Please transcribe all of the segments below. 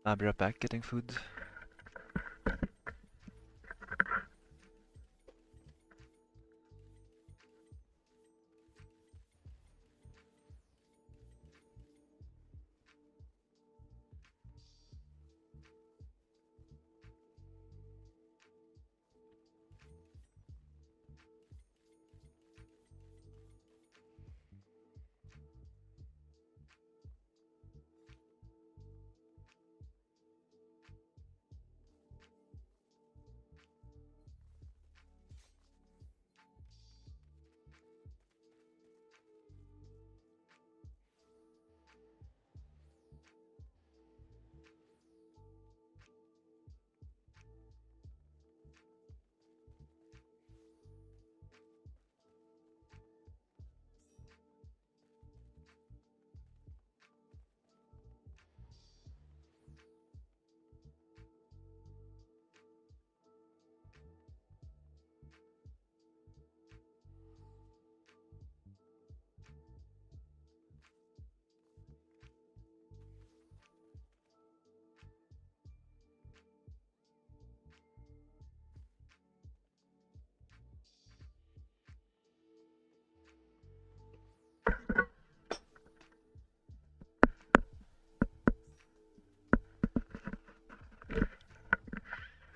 I'll be right back getting food.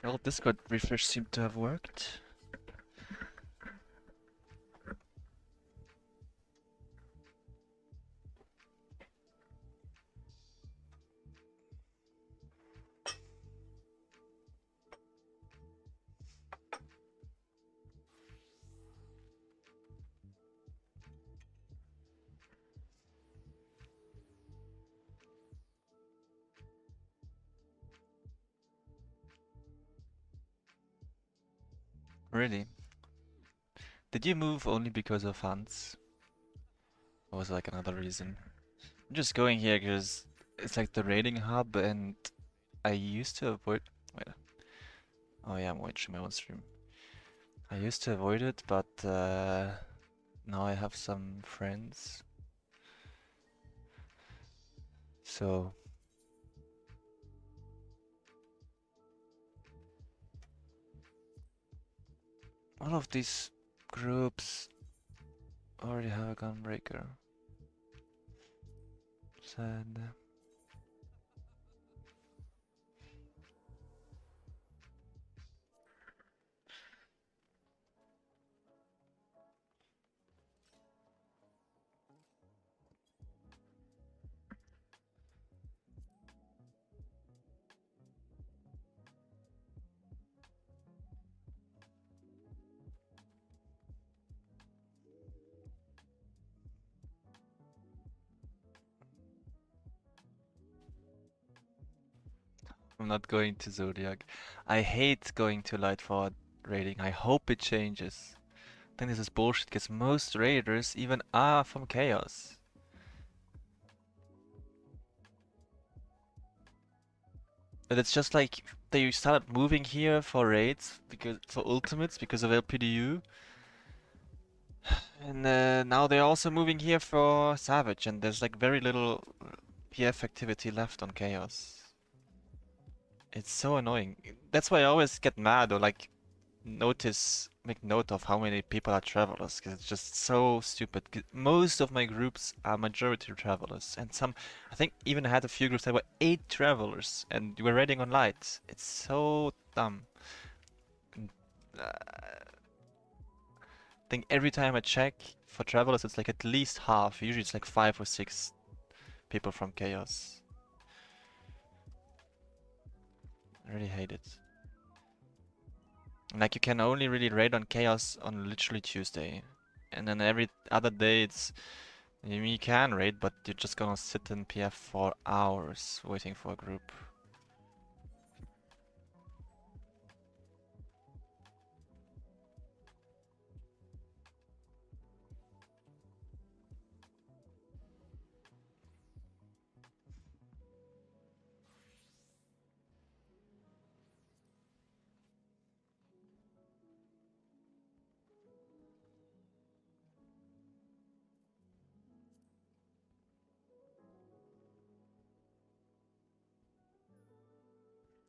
Well, Discord refresh seemed to have worked. Really? Did you move only because of funds? Or was it like another reason? I'm just going here because it's like the raiding hub and I used to avoid... Wait. Oh yeah, I'm watching my own stream. I used to avoid it, but now I have some friends. So... all of these groups already have a gunbreaker. Sad. I'm not going to Zodiac. I hate going to Lightford raiding. I hope it changes. I think this is bullshit because most raiders even are from Chaos. But it's just like they started moving here for raids because for ultimates because of LPDU. And now they're also moving here for Savage and there's like very little PF activity left on Chaos. It's so annoying. That's why I always get mad or like make note of how many people are travelers, because it's just so stupid. Most of my groups are majority travelers, and some, I think, even had a few groups that were 8 travelers, and you were raiding on light. It's so dumb. And, I think every time I check for travelers, it's like at least half. Usually it's like 5 or 6 people from Chaos. I really hate it. Like you can only really raid on Chaos on literally Tuesday. And then every other day it's... You can raid, but you're just gonna sit in PF for hours waiting for a group.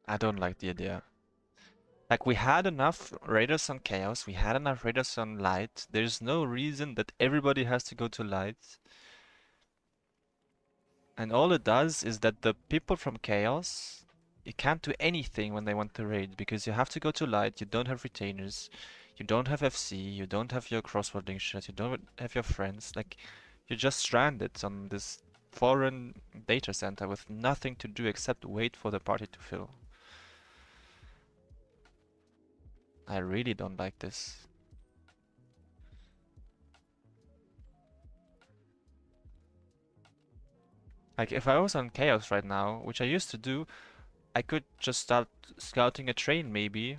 I don't like the idea. Like, we had enough raiders on Chaos, we had enough raiders on Light. There's no reason that everybody has to go to Light. And all it does is that the people from Chaos, you can't do anything when they want to raid because you have to go to Light, you don't have retainers, you don't have FC, you don't have your crosswording shit, you don't have your friends. Like, you're just stranded on this foreign data center with nothing to do except wait for the party to fill. I really don't like this. Like, if I was on Chaos right now, which I used to do, I could just start scouting a train maybe.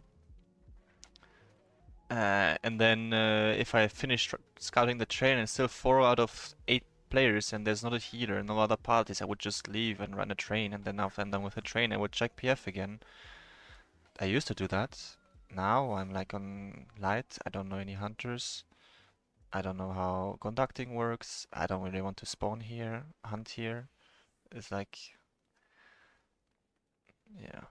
And then if I finish scouting the train and still 4 out of 8 players and there's not a healer, no other parties, I would just leave and run a train, and then after I'm done with the train I would check PF again. I used to do that. Now I'm like on Light, I don't know any hunters. I don't know how conducting works. I don't really want to spawn here, hunt here. It's like, yeah.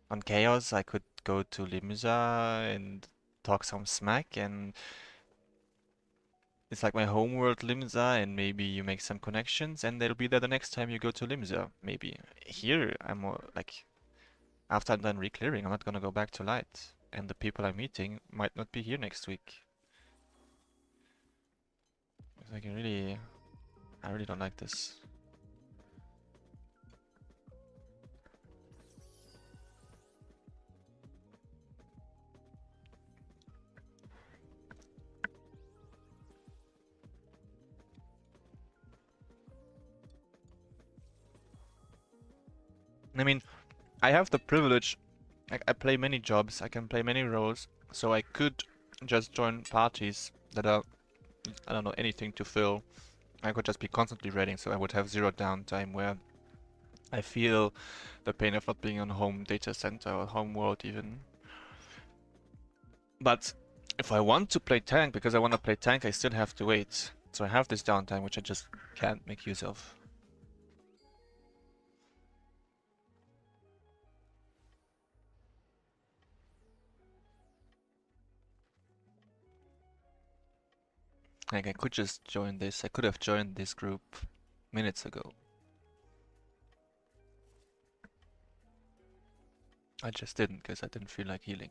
On Chaos, I could go to Limsa and talk some smack, and it's like my homeworld Limsa, and maybe you make some connections, and they'll be there the next time you go to Limsa, maybe. Here, I'm more like, after I'm done re-clearing, I'm not gonna go back to Light, and the people I'm meeting might not be here next week. It's like, I really don't like this. I mean, I have the privilege, I play many jobs, I can play many roles, so I could just join parties that are, I don't know, anything to fill. I could just be constantly raiding, so I would have zero downtime where I feel the pain of not being on home data center or home world even. But if I want to play tank, because I want to play tank, I still have to wait. So I have this downtime, which I just can't make use of. Like, I could just join this. I could have joined this group minutes ago. I just didn't, because I didn't feel like healing.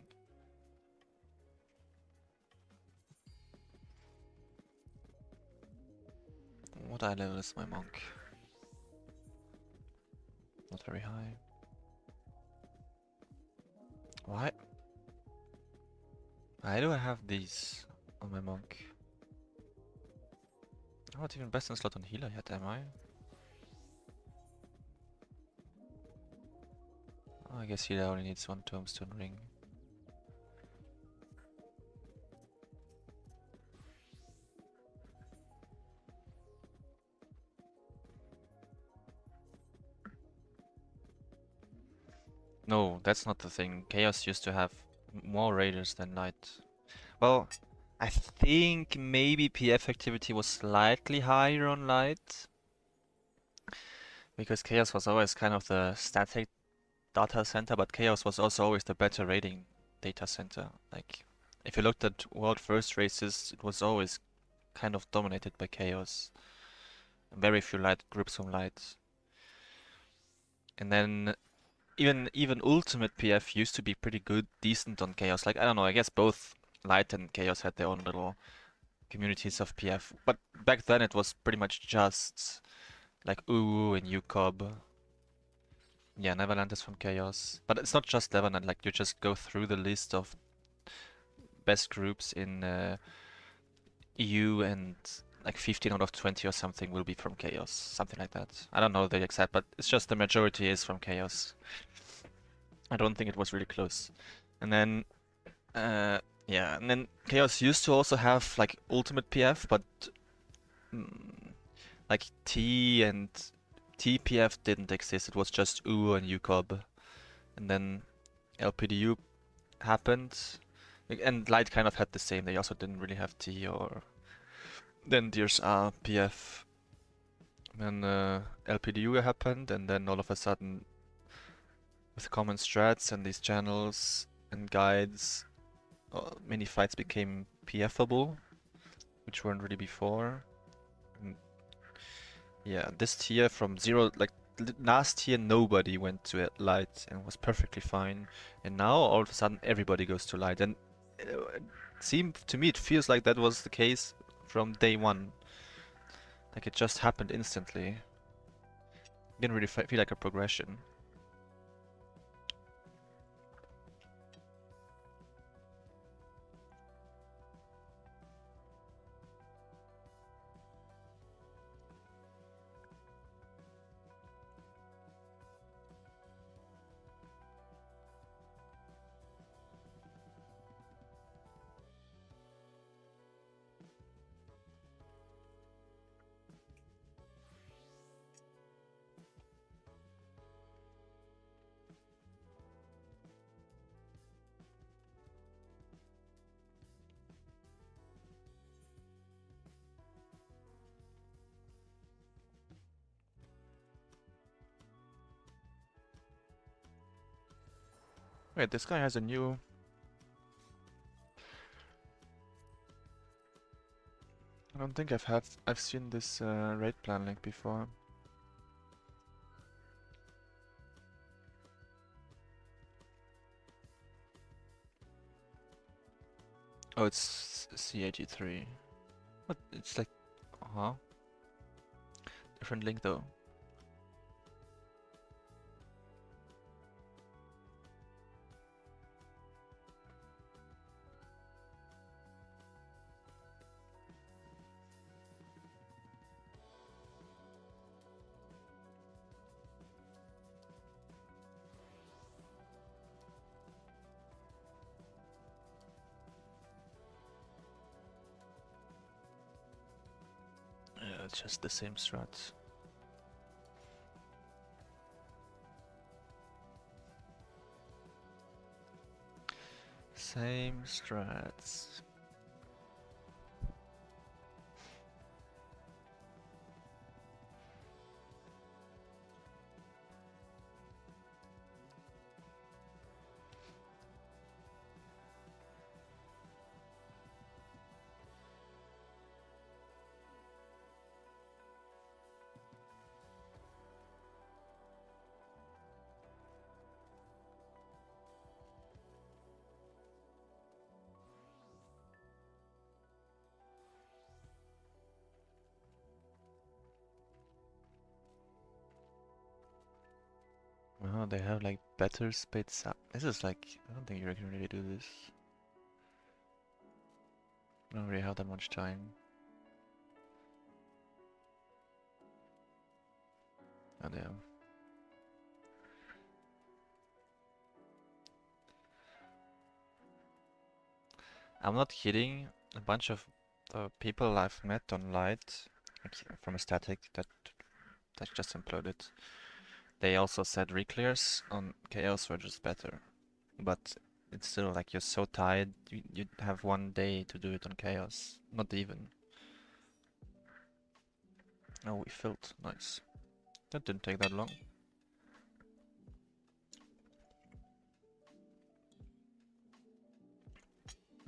What eye level is my monk? Not very high. Why? Why do I have these on my monk? I'm not even best in slot on healer yet, am I? Oh, I guess healer only needs one tombstone ring. No, that's not the thing. Chaos used to have more raiders than Light. Well, I think maybe PF activity was slightly higher on Light. Because Chaos was always kind of the static data center, but Chaos was also always the better raiding data center. Like, if you looked at World First races, it was always kind of dominated by Chaos. Very few Light groups from Light. And then even Ultimate PF used to be pretty good, decent on Chaos. Like, I don't know, I guess both Light and Chaos had their own little communities of PF. But back then it was pretty much just like Uwu and UCob. Yeah, Neverland is from Chaos. But it's not just Neverland, like you just go through the list of best groups in EU, and like 15 out of 20 or something will be from Chaos. Something like that. I don't know the exact, but it's just the majority is from Chaos. I don't think it was really close. And then, yeah, and then Chaos used to also have like Ultimate PF, but like T and TPF didn't exist. It was just U and UCob. And then LPDU happened, and Light kind of had the same. They also didn't really have T or then there's PF. Then LPDU happened, and then all of a sudden, with common strats and these channels and guides, many fights became PFable, which weren't really before. And yeah, this tier from zero, like last tier, nobody went to light and was perfectly fine, and now all of a sudden everybody goes to light, and it seemed to me it feels like that was the case from day one. Like it just happened instantly. Didn't really feel like a progression. Wait, this guy has a new... I don't think I've seen this raid plan link before. Oh, it's C83. What? It's like... Uh-huh. Different link though. Yeah, it's just the same strats. Same strats. Oh, they have like better spits up. This is like, I don't think you can really do this. I don't really have that much time. Oh damn. I'm not kidding. A bunch of people I've met on Light, like from a static that just imploded. They also said reclears on Chaos were just better, but it's still like you're so tired. You have one day to do it on Chaos, not even. Oh, we filled. Nice. That didn't take that long.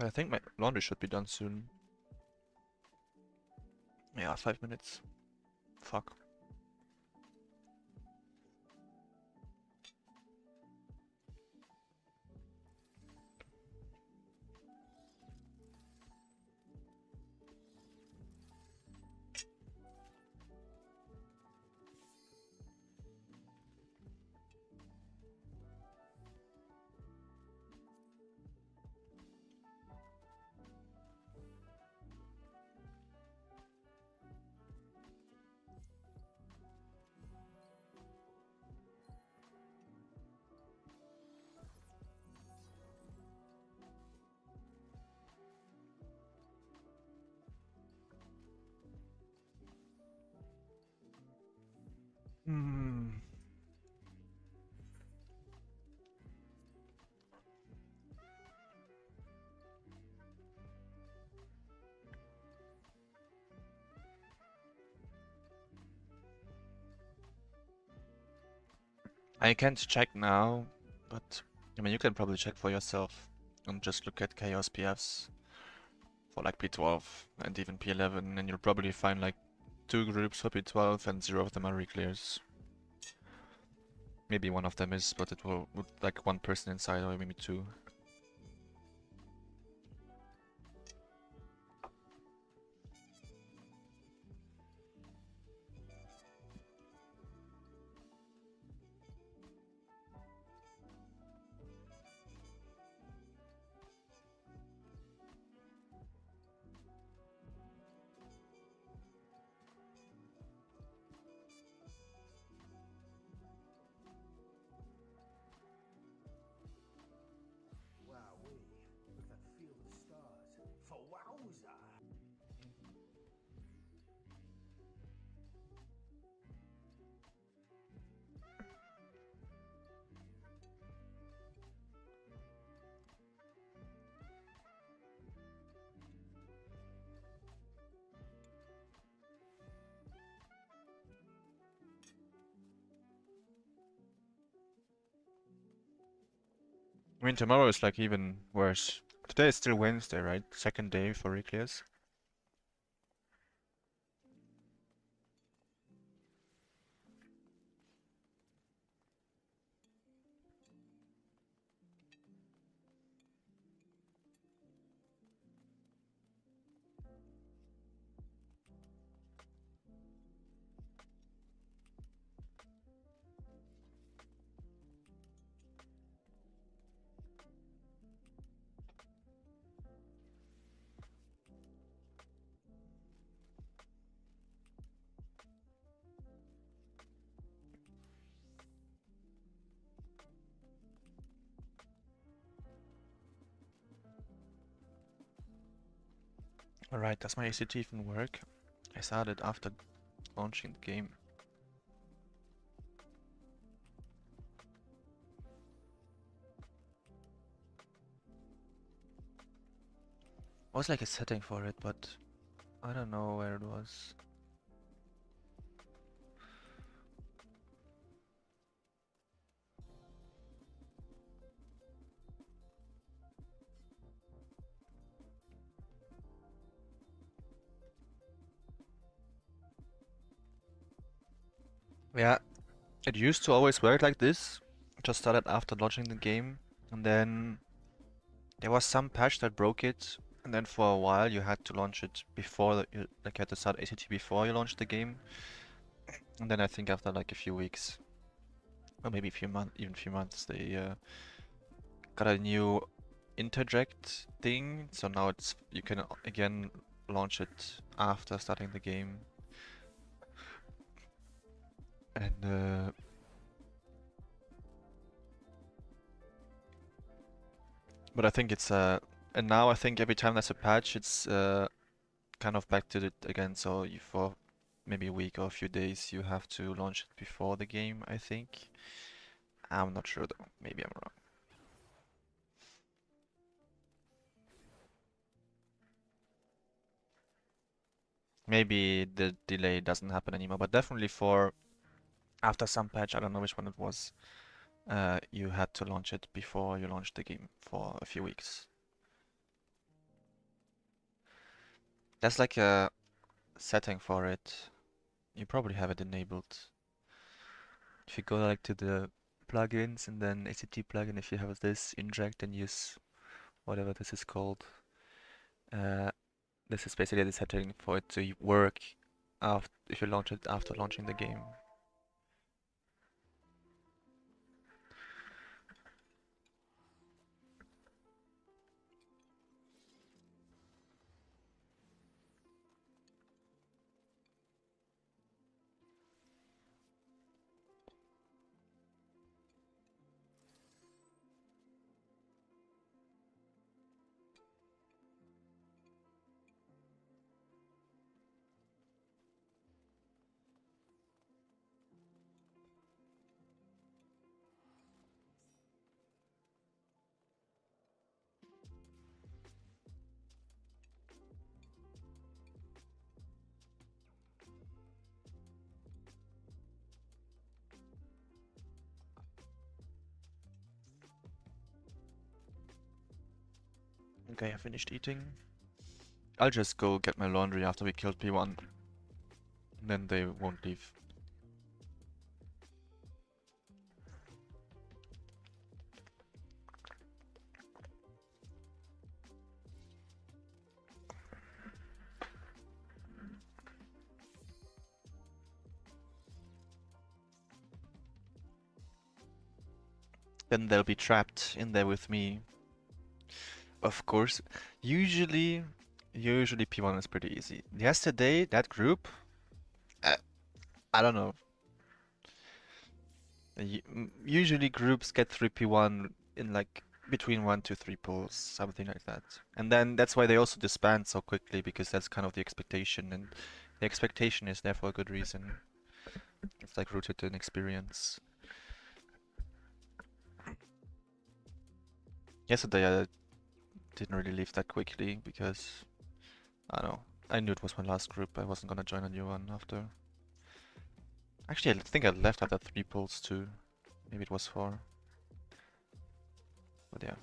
I think my laundry should be done soon. Yeah, 5 minutes. Fuck. Hmm. I can't check now, but I mean you can probably check for yourself and just look at Chaos PFs for like P12 and even P11, and you'll probably find like 2 groups for P12 and 0 of them are re-clears. Maybe one of them is, but it will with like 1 person inside or maybe 2. I mean tomorrow is like even worse. Today is still Wednesday, right? Second day for re-clears. Alright, does my ACT even work? I started after launching the game. Was like a setting for it, but I don't know where it was. Yeah, it used to always work like this. Just started after launching the game, and then there was some patch that broke it, and then for a while you had to launch it before you like had to start ACT before you launched the game. And then I think after like a few weeks, or maybe a few months, even a few months, they got a new interject thing. So now it's you can again launch it after starting the game. And but I think it's and now I think every time there's a patch, it's kind of back to it again. So you, for maybe a week or a few days, you have to launch it before the game, I think. I'm not sure though. Maybe I'm wrong. Maybe the delay doesn't happen anymore, but definitely for after some patch, I don't know which one it was, you had to launch it before you launched the game for a few weeks. There's like a setting for it. You probably have it enabled. If you go like to the plugins and then ACT plugin, if you have this inject and use whatever this is called, uh, this is basically the setting for it to work after if you launch it after launching the game. Okay, I finished eating. I'll just go get my laundry after we killed P1. Then they won't leave. Then they'll be trapped in there with me. Of course. Usually P1 is pretty easy. Yesterday, that group, uh, I don't know. Usually groups get through P1 in like between 1 to 3 pulls, something like that. And then that's why they also disband so quickly, because that's kind of the expectation, and the expectation is there for a good reason. It's like rooted in experience. Yesterday I didn't really leave that quickly because I don't know. I knew it was my last group. I wasn't gonna join a new one after. Actually, I think I left after 3 pulls too. Maybe it was 4. But yeah.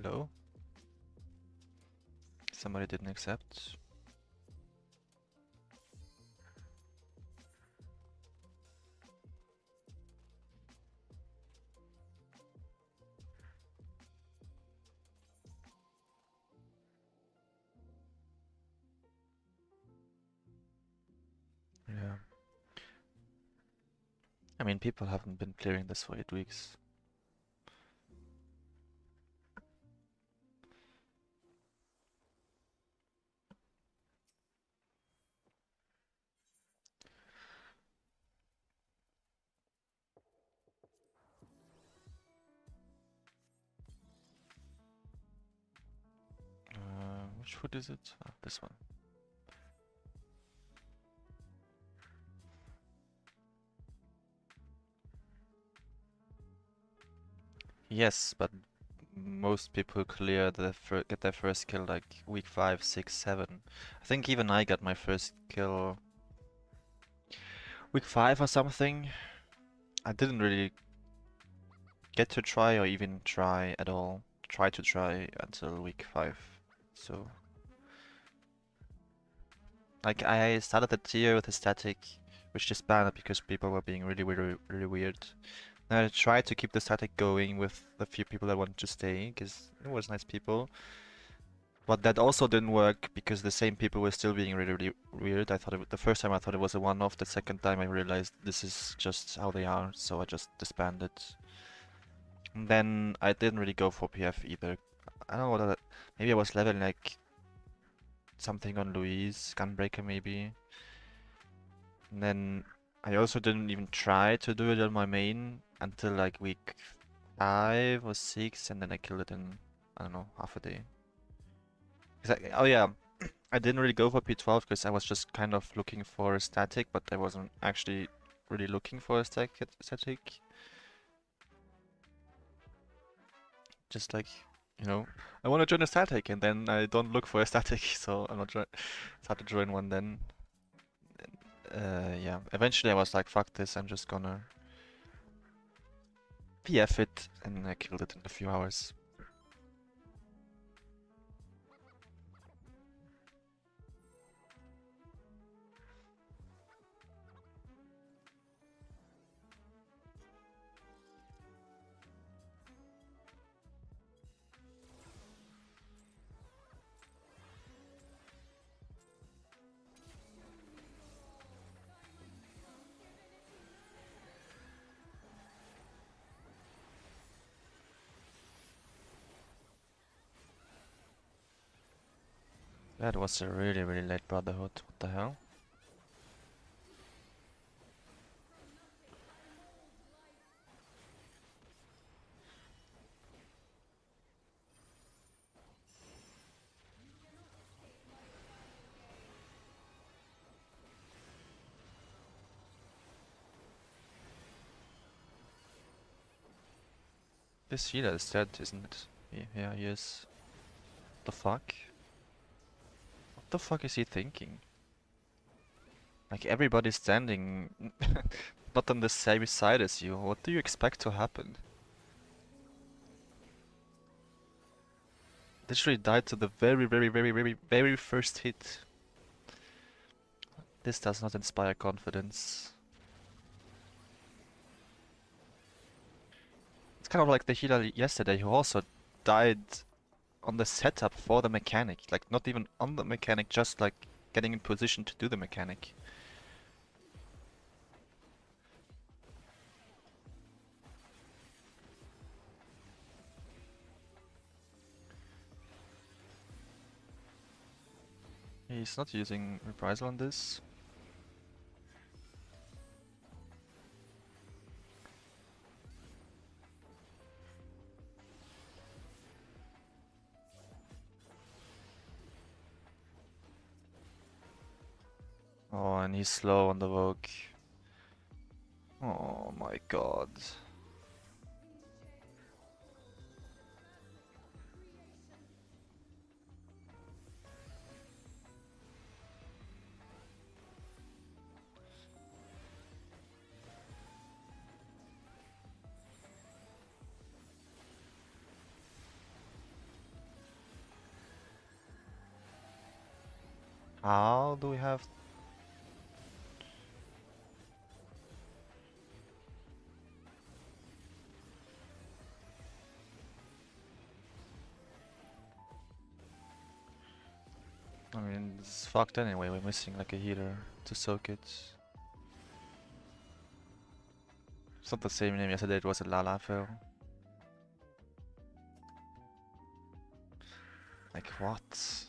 Hello? Somebody didn't accept. Yeah. I mean, people haven't been clearing this for 8 weeks. Which food is it? Ah, this one. Yes, but most people clear get their first kill like week 5, 6, 7. I think even I got my first kill week 5 or something. I didn't really get to try or even try at all. Try to try until week 5. So like I started the tier with a static, which disbanded because people were being really weird. And I tried to keep the static going with the few people that wanted to stay, because it was nice people. But that also didn't work because the same people were still being really weird. I thought the first time I thought it was a one-off. The second time I realized this is just how they are, so I just disbanded. And then I didn't really go for PF either. I don't know what maybe I was leveling like something on Louise, Gunbreaker maybe. And then I also didn't even try to do it on my main until like week 5 or 6, and then I killed it in, I don't know, half a day. Exactly. Oh yeah, I didn't really go for P12 because I was just kind of looking for a static, but I wasn't actually really looking for a static. Just like, you know, I want to join a static, and then I don't look for a static, so I'm not start to join one then. Yeah, eventually I was like, fuck this, I'm just gonna PF it, and I killed it in a few hours. That was a really late Brotherhood, what the hell? This healer is dead, isn't it? Yeah, he is. The fuck? What the fuck is he thinking? Like everybody's standing not on the same side as you. What do you expect to happen? Literally died to the very first hit. This does not inspire confidence. It's kind of like the healer yesterday who also died on the setup for the mechanic. Like not even on the mechanic, just like getting in position to do the mechanic. He's not using reprisal on this. Oh, and he's slow on the Vogue. Oh my god. How do we have... I mean, it's fucked anyway. We're missing like a healer to soak it. It's not the same name yesterday, it was a Lalafell. Like what?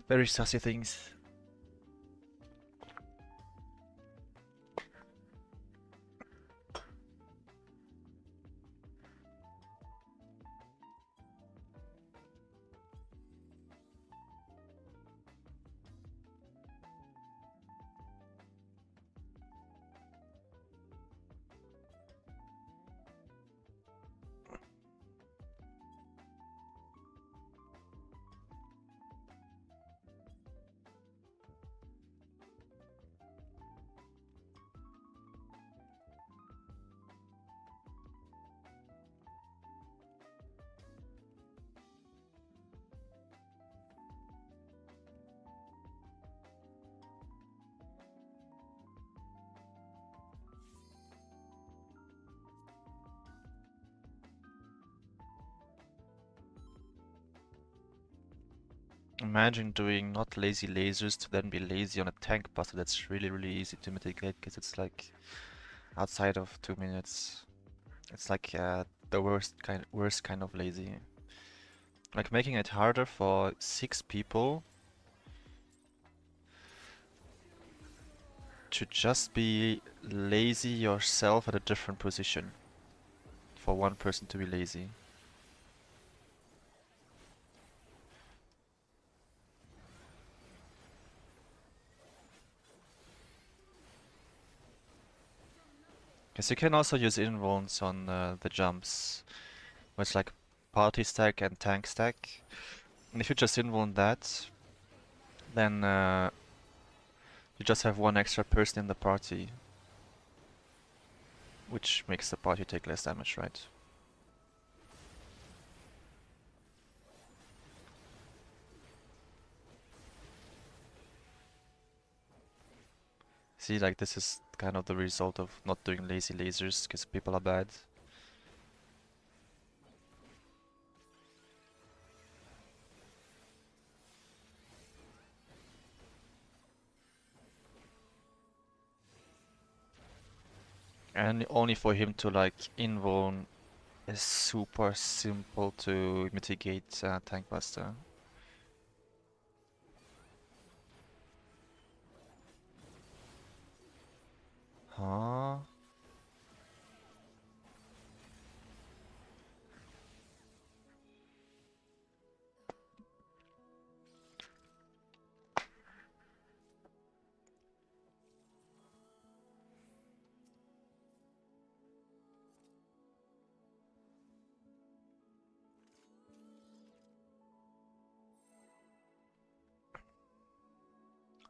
Very sassy things. Imagine doing not lazy lasers to then be lazy on a tank buster. That's really easy to mitigate because it's like outside of 2 minutes. It's like the worst kind of lazy. Like making it harder for 6 people to just be lazy yourself at a different position. For one person to be lazy. Because you can also use invulns on the jumps. Where it's like party stack and tank stack. And if you just invuln that, then you just have one extra person in the party. Which makes the party take less damage, right? See, like this is kind of the result of not doing lazy lasers because people are bad. And only for him to like invuln is super simple to mitigate tank buster. Huh?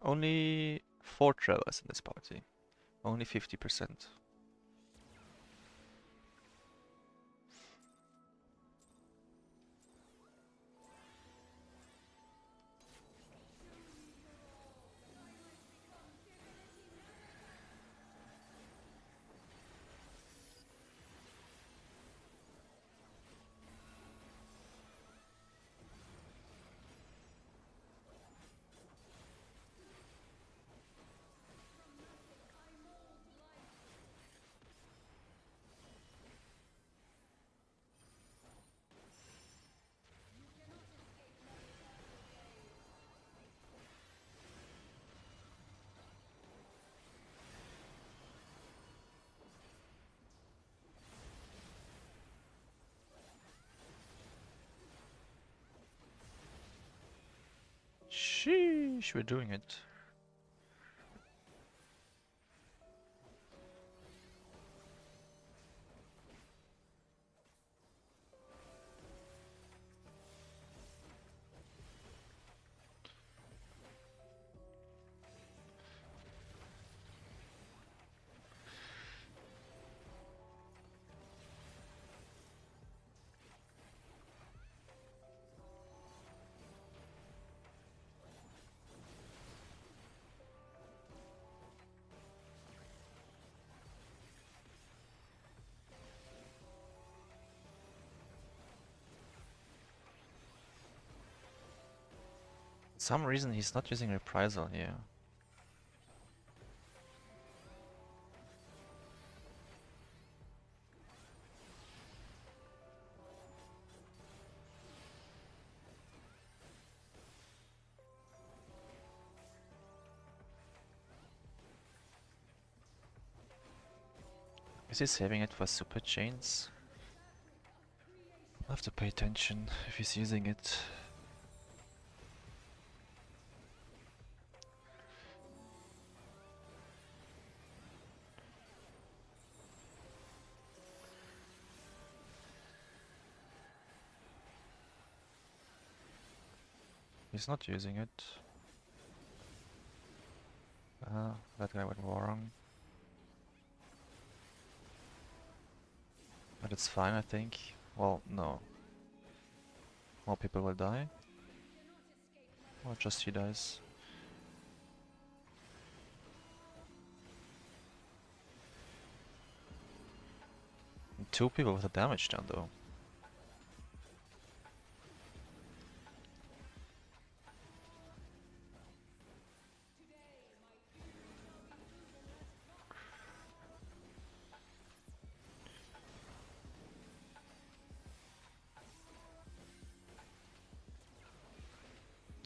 Only 4 travelers in this party. Only 50%. Sheesh, we're doing it. For some reason he's not using reprisal here. Is he saving it for super chains? I'll have to pay attention if he's using it. He's not using it. That guy went wrong. But it's fine, I think. Well, no. More people will die. Or just he dies. And 2 people with a damage down though.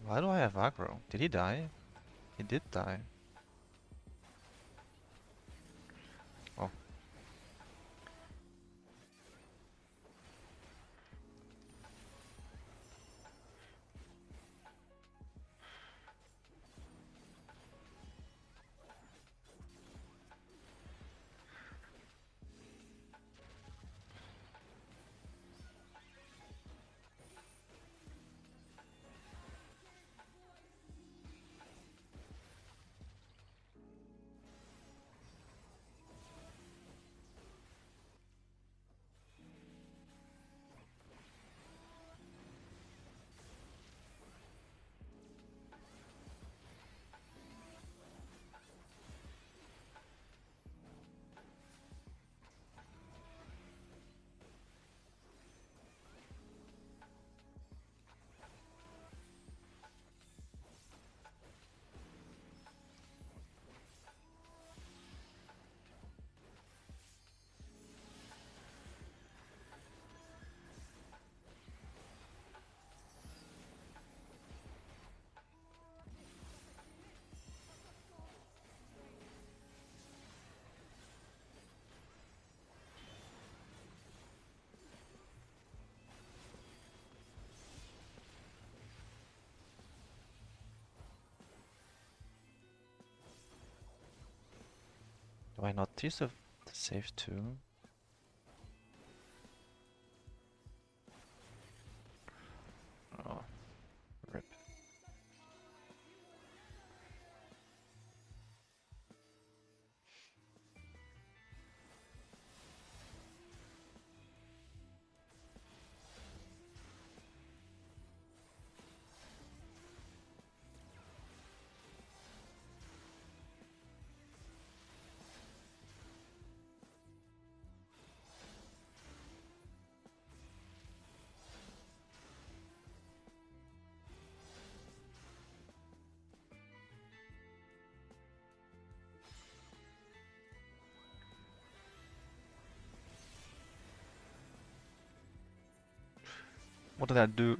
Why do I have aggro? Did he die? He did die. Oh. Do I not use the save too? Oh, rip. What did I do?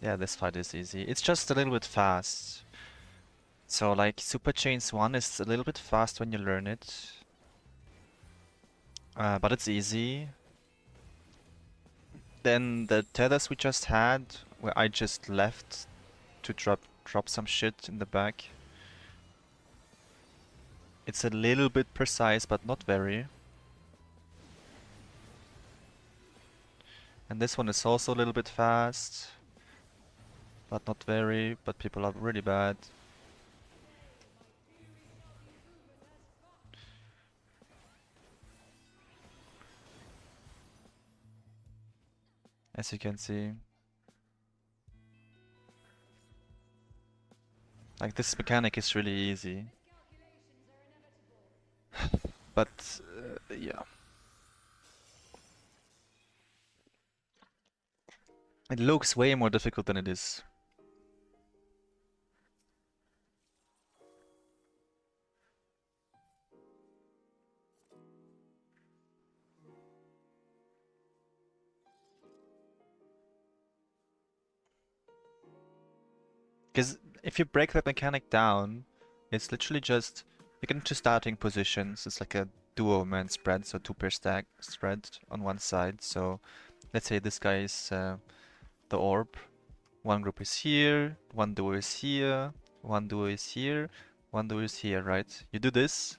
Yeah, this fight is easy. It's just a little bit fast. So like Super Chains 1 is a little bit fast when you learn it. But it's easy. Then the tethers we just had, where I just left to drop some shit in the back. It's a little bit precise, but not very. And this one is also a little bit fast, but not very, but people are really bad. As you can see. Like this mechanic is really easy. But yeah. It looks way more difficult than it is. Because if you break that mechanic down, it's literally just you get into starting positions. It's like a duo man spread, so 2 per stack spread on one side. So let's say this guy is the orb. One group is here, one duo is here, one duo is here, one duo is here, right? You do this,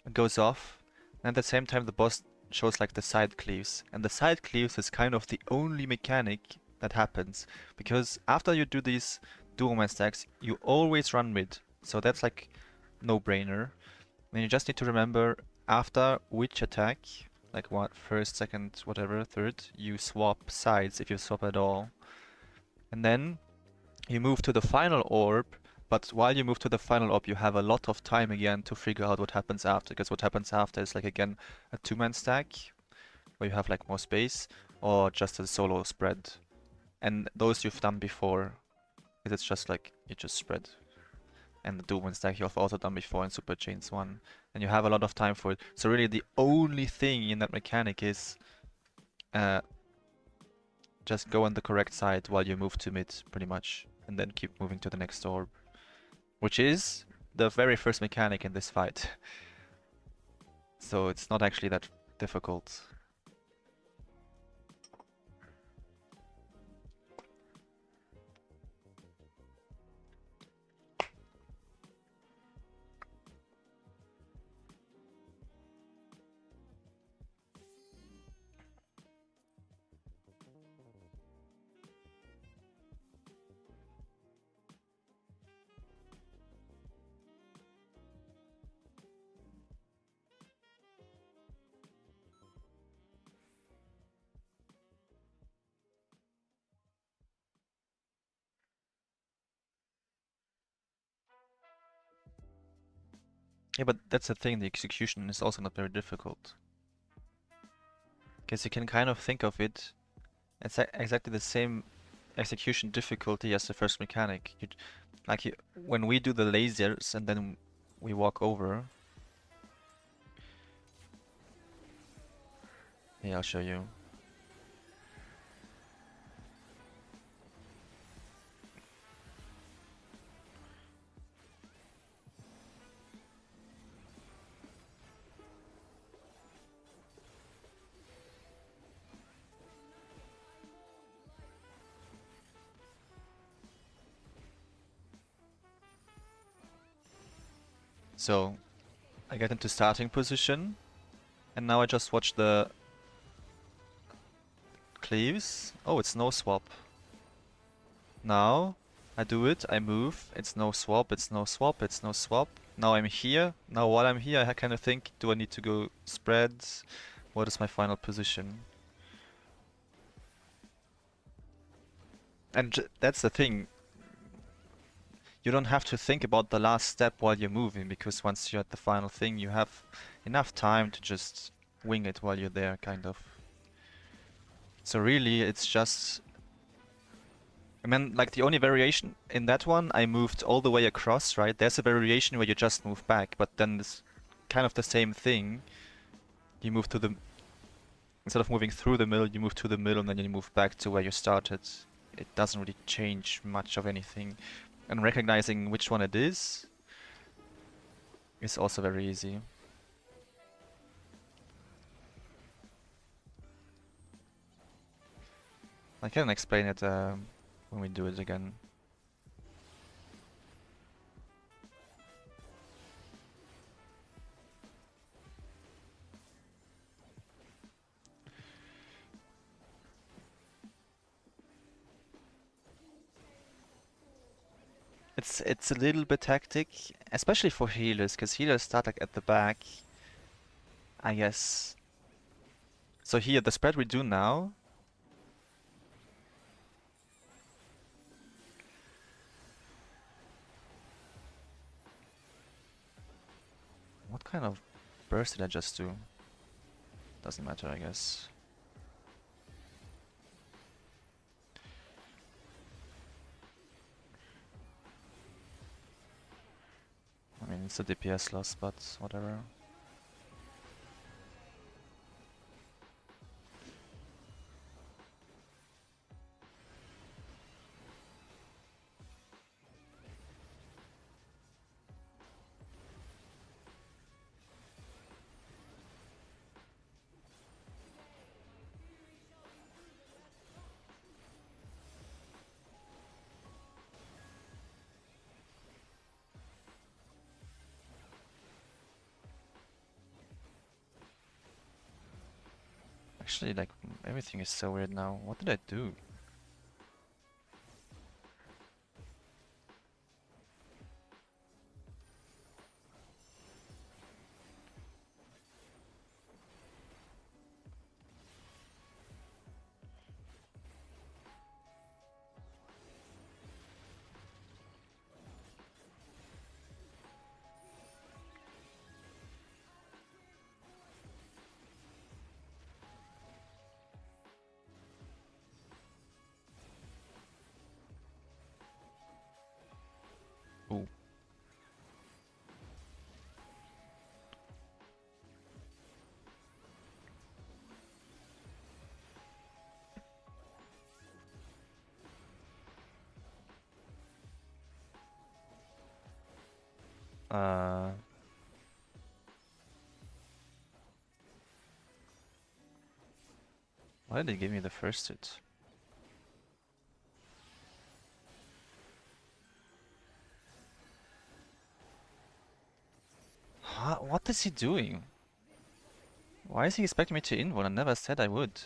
it goes off, and at the same time the boss shows like the side cleaves. And the side cleaves is kind of the only mechanic that happens, because after you do these dual man stacks, you always run mid. So that's like no-brainer. And you just need to remember after which attack, like what, first, second, whatever, third, you swap sides if you swap at all. And then you move to the final orb, but while you move to the final orb, you have a lot of time again to figure out what happens after, because what happens after is like again a 2-man stack, where you have like more space, or just a solo spread. And those you've done before, because it's just like, you just spread. And the dual-man stack you've also done before in Super Chains 1, and you have a lot of time for it. So really the only thing in that mechanic is just go on the correct side while you move to mid, pretty much, and then keep moving to the next orb. Which is the very first mechanic in this fight. So it's not actually that difficult. Yeah, but that's the thing, the execution is also not very difficult. Because you can kind of think of it, it's exactly the same execution difficulty as the first mechanic. When we do the lasers and then we walk over. Yeah, I'll show you. So I get into starting position, and now I just watch the cleaves. Oh, it's no swap. Now I do it, I move, it's no swap, it's no swap, it's no swap. Now I'm here. Now while I'm here, I kind of think, do I need to go spread? What is my final position? And that's the thing. You don't have to think about the last step while you're moving, because once you're at the final thing, you have enough time to just wing it while you're there, kind of. So really, it's just And then, like, the only variation in that one, I moved all the way across, right? There's a variation where you just move back, but then it's kind of the same thing. You move to the... Instead of moving through the middle, you move to the middle and then you move back to where you started. It doesn't really change much of anything. And recognizing which one it is also very easy. I can explain it when we do it again. It's a little bit hectic, especially for healers, because healers start like at the back, I guess. So here, the spread we do now. What kind of burst did I just do? Doesn't matter, I guess. I mean, it's a DPS loss, but whatever. Actually, like, everything is so weird now. What did I do? Ooh. Uh... Why did they give me the first hit? Huh? What is he doing? Why is he expecting me to invul? I never said I would.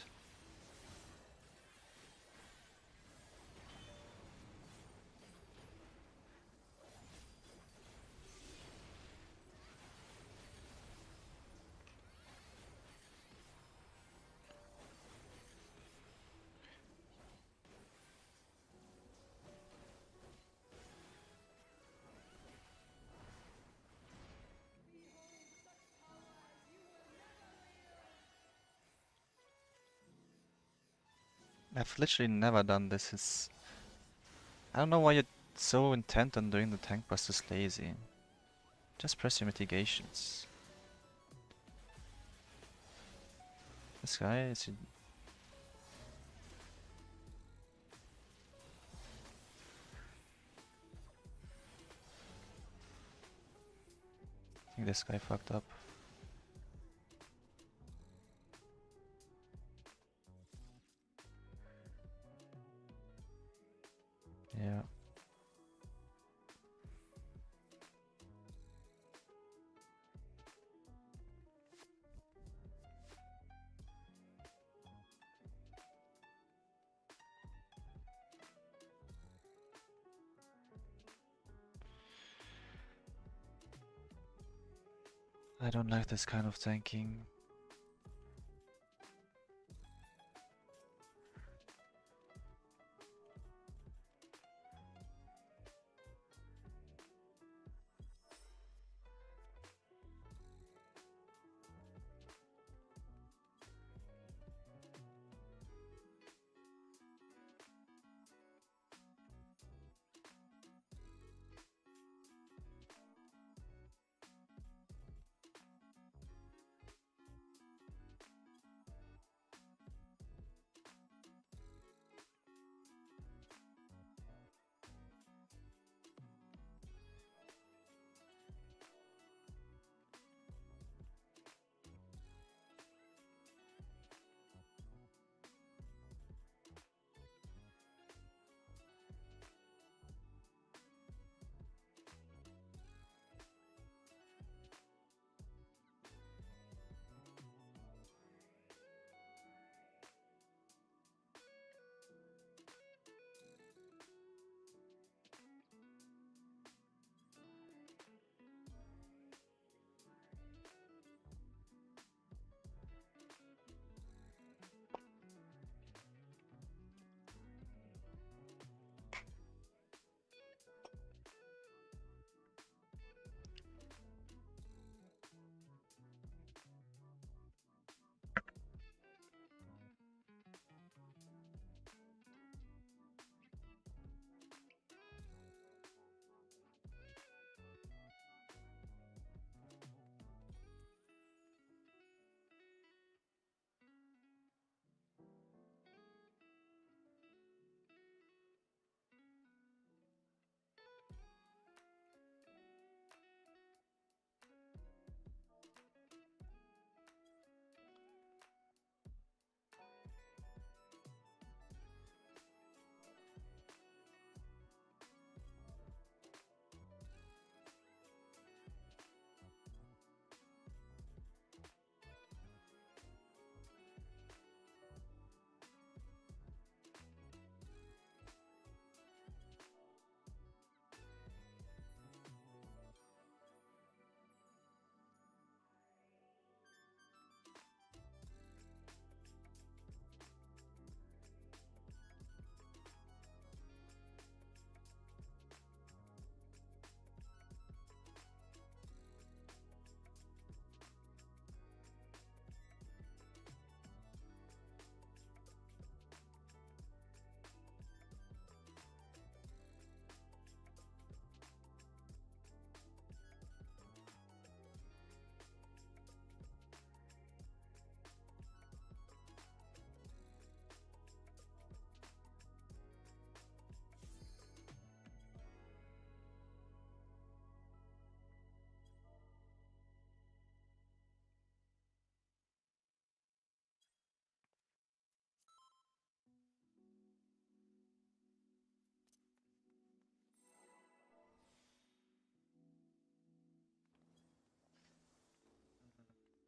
I've literally never done this. I don't know why you're so intent on doing the tank busters lazy. Just press your mitigations. This guy, is he... I think this guy fucked up. Yeah. I don't like this kind of tanking.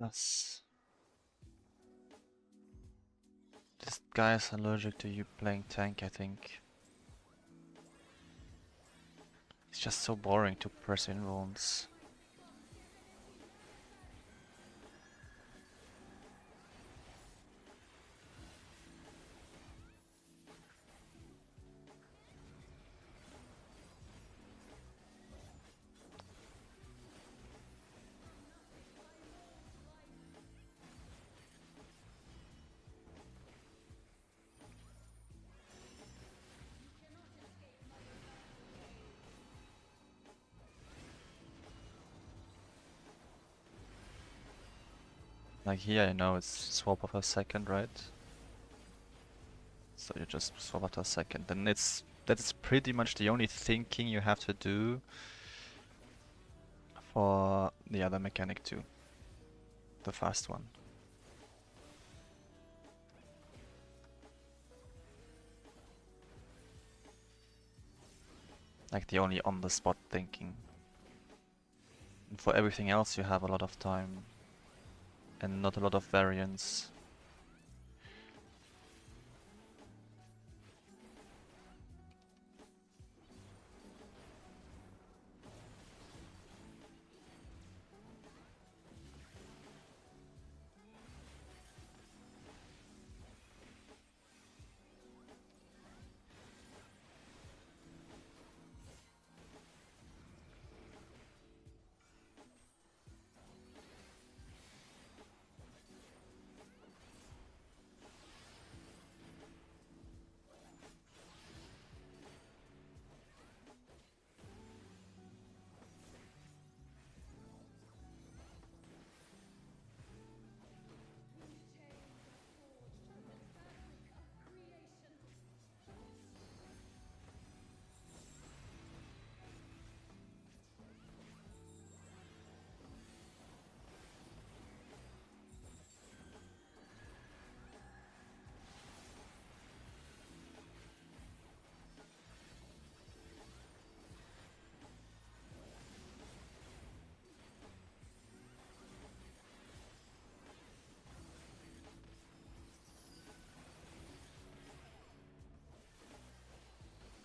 Plus, this guy is allergic to you playing tank, I think. It's just so boring to press in wounds. Like here, I know it's swap of a second, right? So you just swap after a second. And that's pretty much the only thinking you have to do for the other mechanic too. The fast one. Like the only on the spot thinking. And for everything else you have a lot of time and not a lot of variance.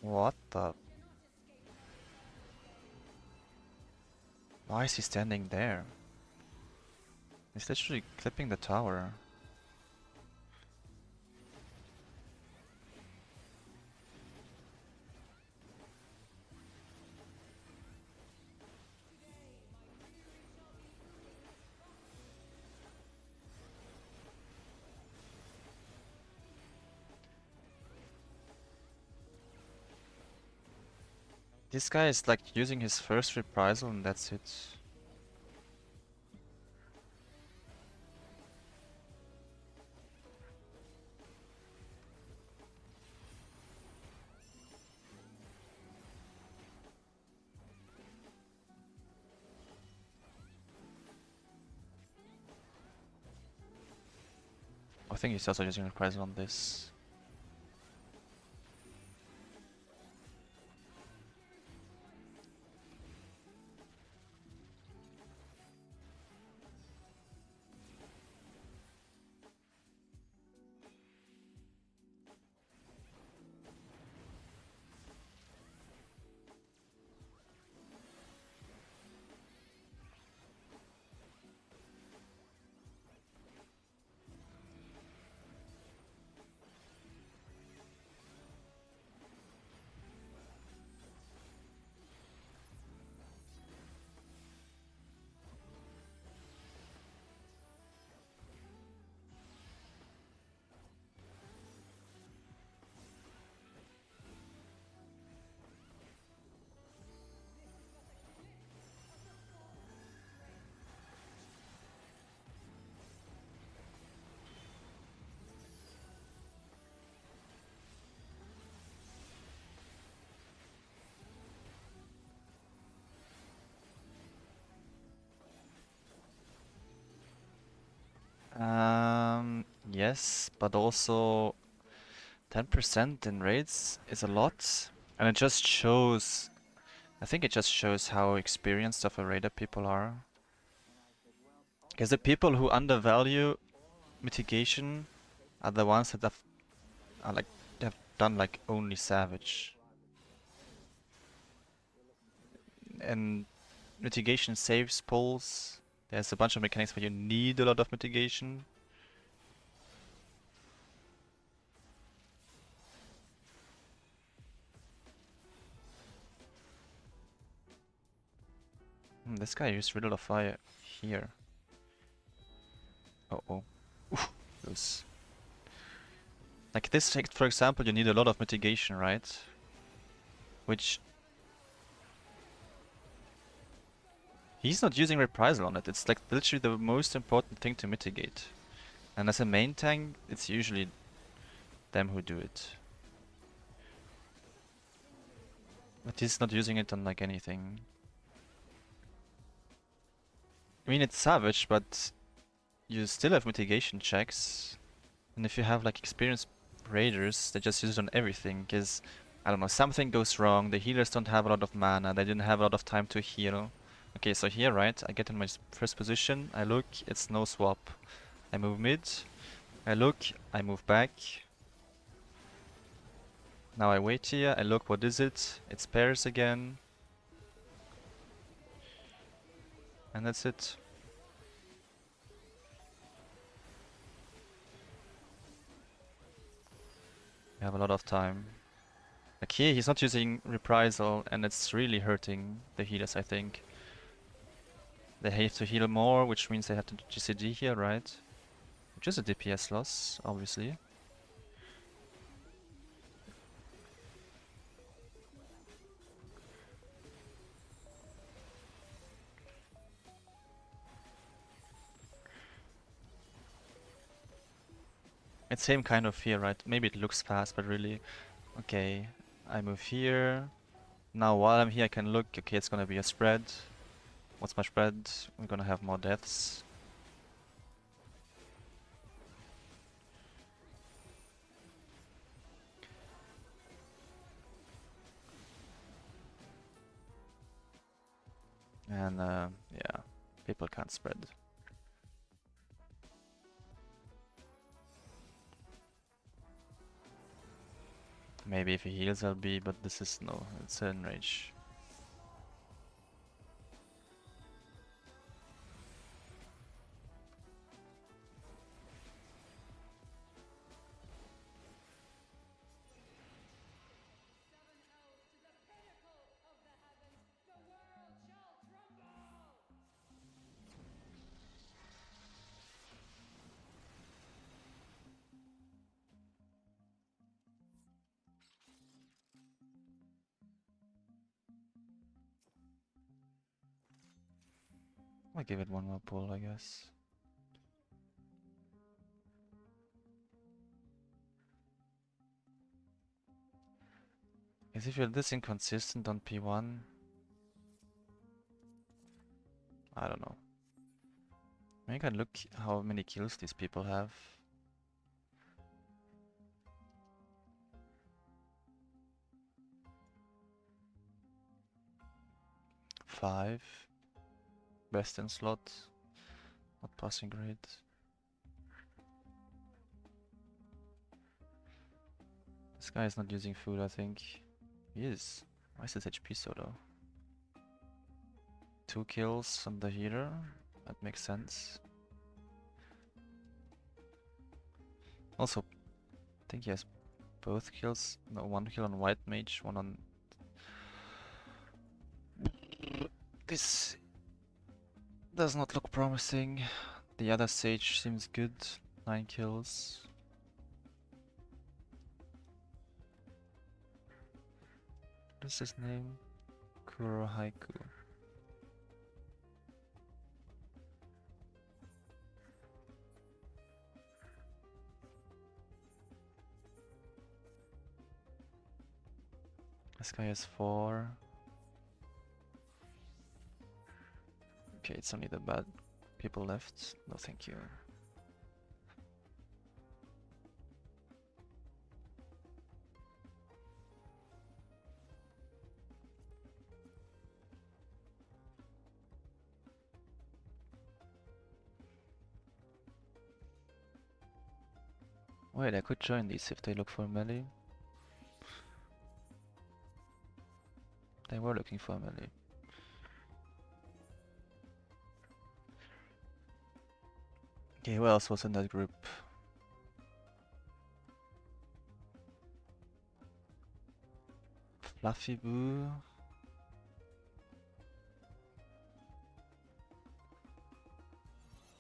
What the? Why is he standing there? He's literally clipping the tower. This guy is like using his first reprisal and that's it. I think he's also using reprisal on this. Yes, but also 10% in raids is a lot. And it just shows, I think it just shows how experienced of a raider people are. Because the people who undervalue mitigation are the ones that have done like only Savage. And mitigation saves pulls. There's a bunch of mechanics where you need a lot of mitigation. This guy used Riddle of Fire here. Uh-oh. Oof, those. Like this, for example, you need a lot of mitigation, right? Which... He's not using Reprisal on it. It's like literally the most important thing to mitigate. And as a main tank, it's usually them who do it. But he's not using it on like anything. I mean, it's Savage, but you still have mitigation checks. And if you have like experienced raiders, they just use it on everything. Because, I don't know, something goes wrong, the healers don't have a lot of mana, they didn't have a lot of time to heal. Okay, so here, right, I get in my first position, I look, it's no swap. I move mid, I look, I move back. Now I wait here, I look, what is it? It's pairs again. And that's it. We have a lot of time. Like here, he's not using Reprisal, and it's really hurting the healers, I think. They have to heal more, which means they have to do GCD here, right? Which is a DPS loss, obviously. It's same kind of here, right? Maybe it looks fast, but really... Okay, I move here. Now while I'm here I can look, okay, it's gonna be a spread. What's my spread? We're gonna have more deaths. And yeah, people can't spread. Maybe if he heals I'll be, but this is no, it's an enrage. I'll give it one more pull, I guess. As if you're this inconsistent on P1, I don't know. Maybe I can look how many kills these people have. 5. Best in slot. Not passing grade. This guy is not using food, I think. He is. Why is his HP so low? 2 kills on the healer. That makes sense. Also, I think he has both kills. No, 1 kill on white mage, 1 on... This does not look promising. The other sage seems good. 9 kills. What is his name? Kurohaiku. This guy has 4. Okay, it's only the bad people left. No, thank you. Wait, I could join these if they look for melee. They were looking for melee. Okay, who else was in that group? Fluffy Boo.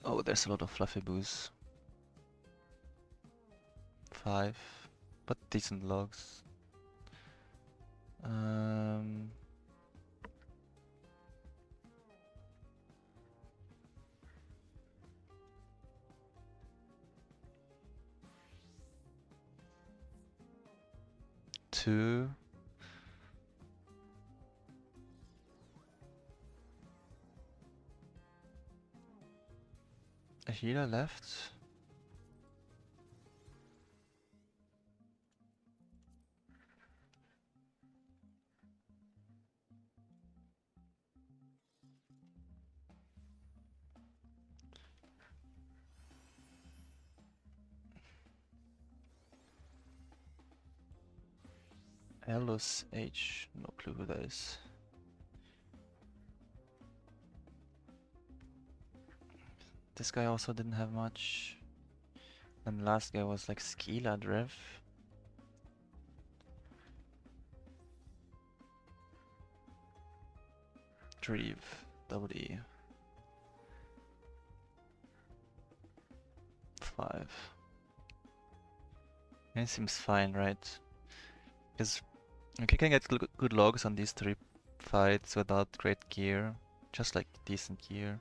Oh, there's a lot of Fluffy Boos. 5, but decent logs. Um, two. A healer left. Elos H, no clue who that is. This guy also didn't have much. And the last guy was like Skila Drev. Drev, double E. 5. It seems fine, right? Because you can get good logs on these 3 fights without great gear. Just like decent gear.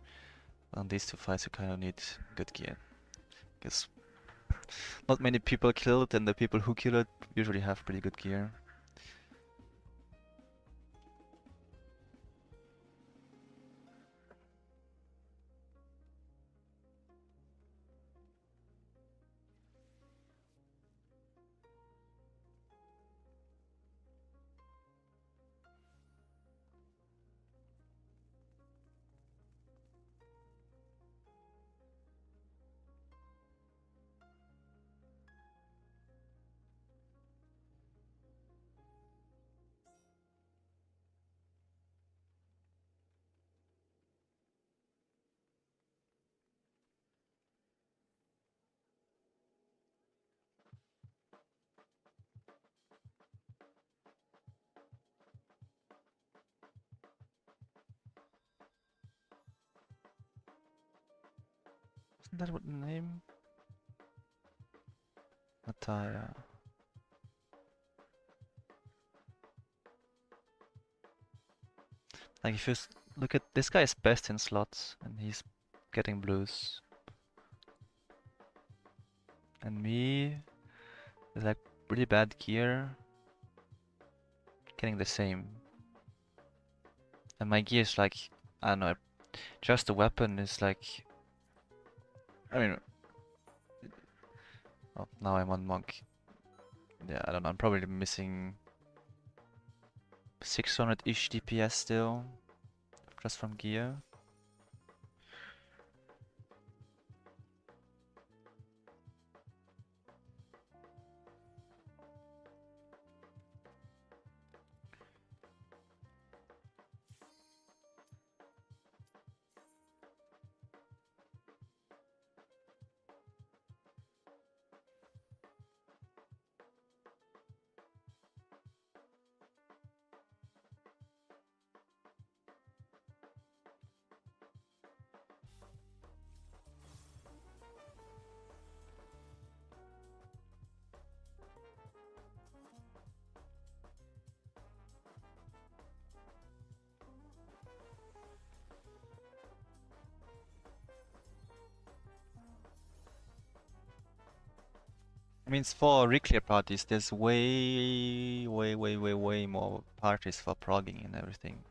On these 2 fights you kind of need good gear. Because not many people kill it, and the people who kill it usually have pretty good gear. Isn't that what the name? Mataya. Like if you look at this guy is best in slots and he's getting blues. And me is like really bad gear, getting the same. And my gear is like, I don't know, just the weapon is like, I mean, oh, now I'm on monk. Yeah, I don't know, I'm probably missing 600-ish DPS still, just from gear. I mean, for reclear parties, there's way more parties for progging and everything.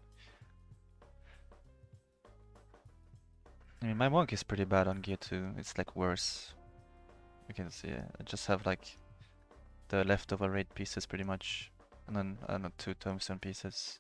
I mean, my monk is pretty bad on gear too. It's like worse. You can see it. I just have like the leftover raid pieces pretty much. And then, I don't know, 2 tombstone pieces.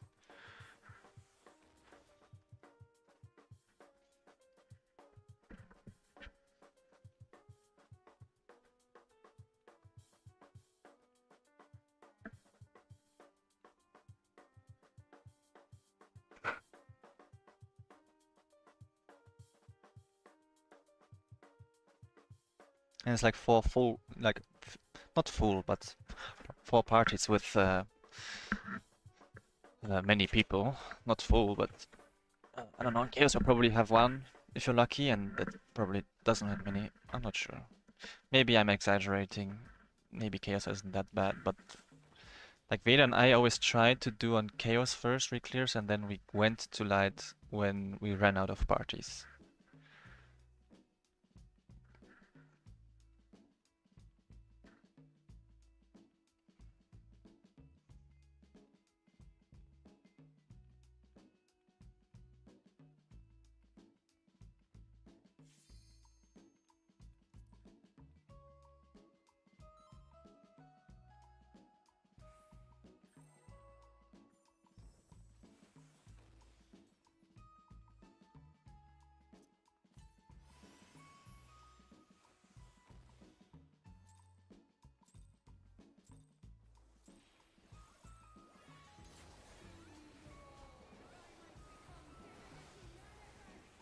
And it's like four full, like not full, but four parties with many people. Not full, but I don't know. Chaos will probably have one if you're lucky, and that probably doesn't have many. I'm not sure. Maybe I'm exaggerating. Maybe Chaos isn't that bad, but like Veda and I always tried to do on Chaos first re-clears, and then we went to Light when we ran out of parties.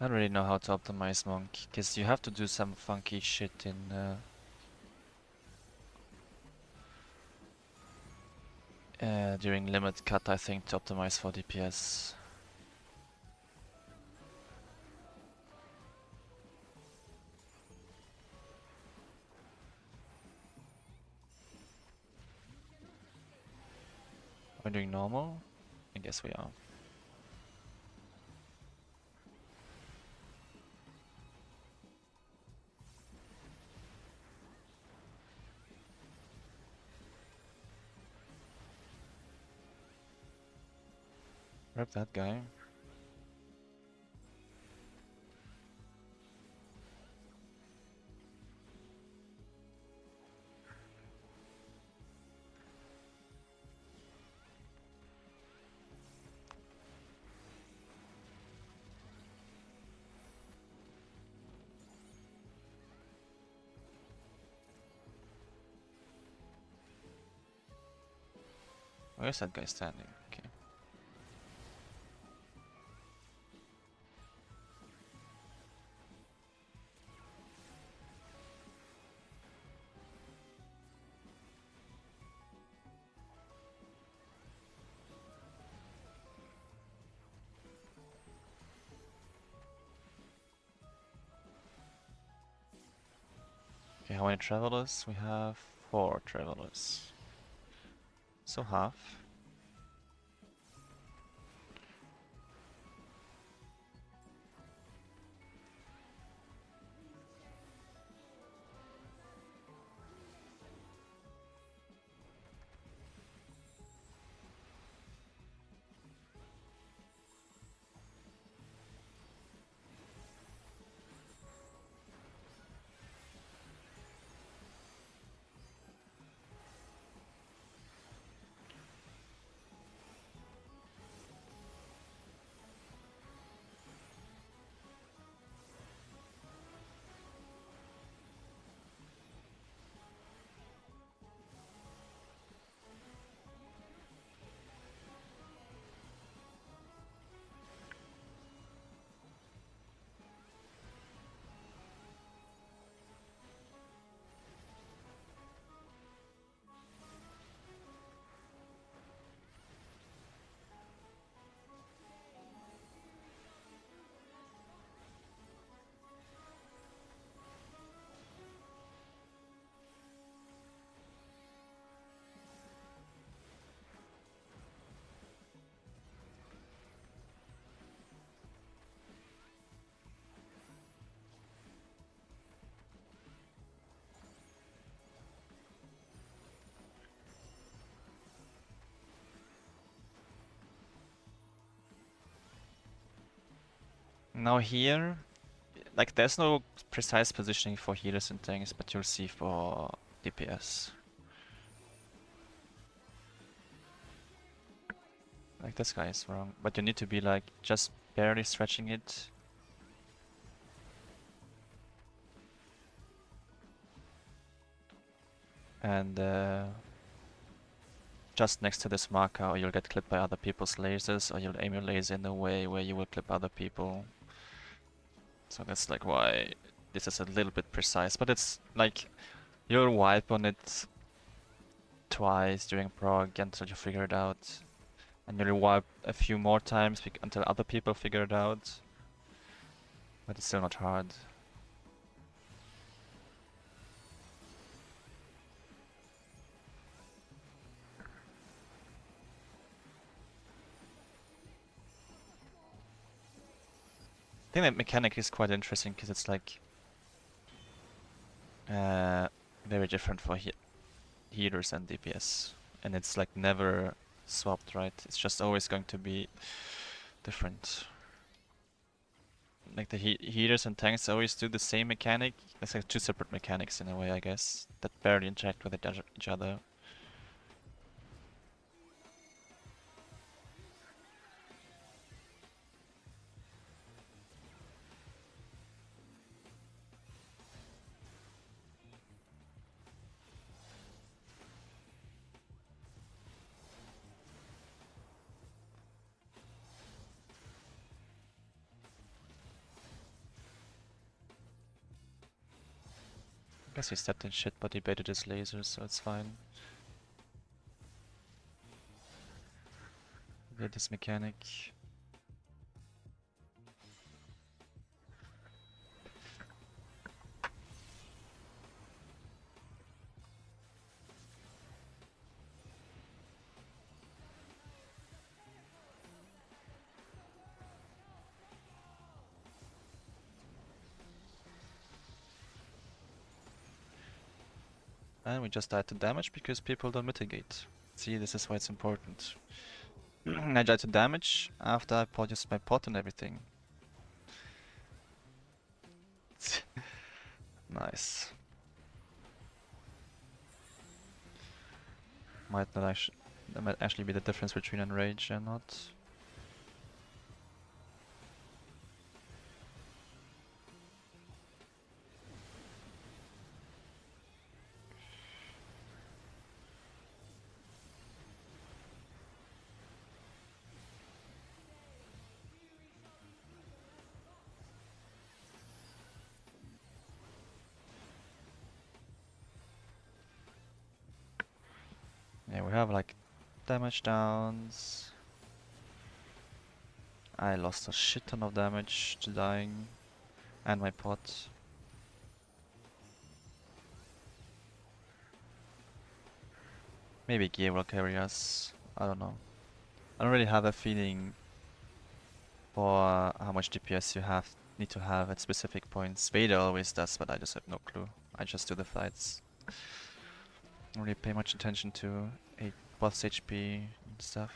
I don't really know how to optimize Monk, because you have to do some funky shit in during limit cut, I think, to optimize for DPS. Are we doing normal? I guess we are. Grab that guy. Where's that guy standing? Okay. Okay, how many travelers? We have 4 travelers. So half. Now here, like there's no precise positioning for healers and tanks, but you'll see for DPS. Like this guy is wrong, but you need to be like just barely stretching it. And just next to this marker, or you'll get clipped by other people's lasers, or you'll aim your laser in a way where you will clip other people. So that's like why this is a little bit precise, but it's like you'll wipe on it twice during prog until you figure it out. And you'll wipe a few more times until other people figure it out. But it's still not hard. I think that mechanic is quite interesting because it's like very different for healers and DPS, and it's like never swapped, right? It's just always going to be different. Like the healers and tanks always do the same mechanic. It's like two separate mechanics in a way, I guess, that barely interact with each other. I guess he stepped in shit, but he baited his lasers, so it's fine. Did this mechanic. And we just died to damage because people don't mitigate. See, this is why it's important. I died to damage after I produced my pot and everything. Nice. That might actually be the difference between enrage and not. Yeah, we have like damage downs. I lost a shit ton of damage to dying and my pot. Maybe gear will carry us. I don't know. I don't really have a feeling for how much DPS you need to have at specific points. Vader always does, but I just have no clue. I just do the fights. Don't really pay much attention to boss HP and stuff.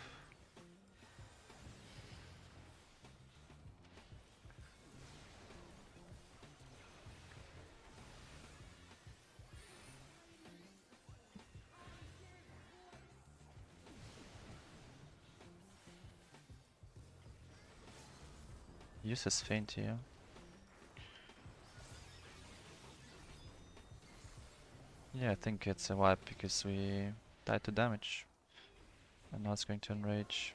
Use his feint here. Yeah, I think it's a wipe because we died to damage. And now it's going to enrage.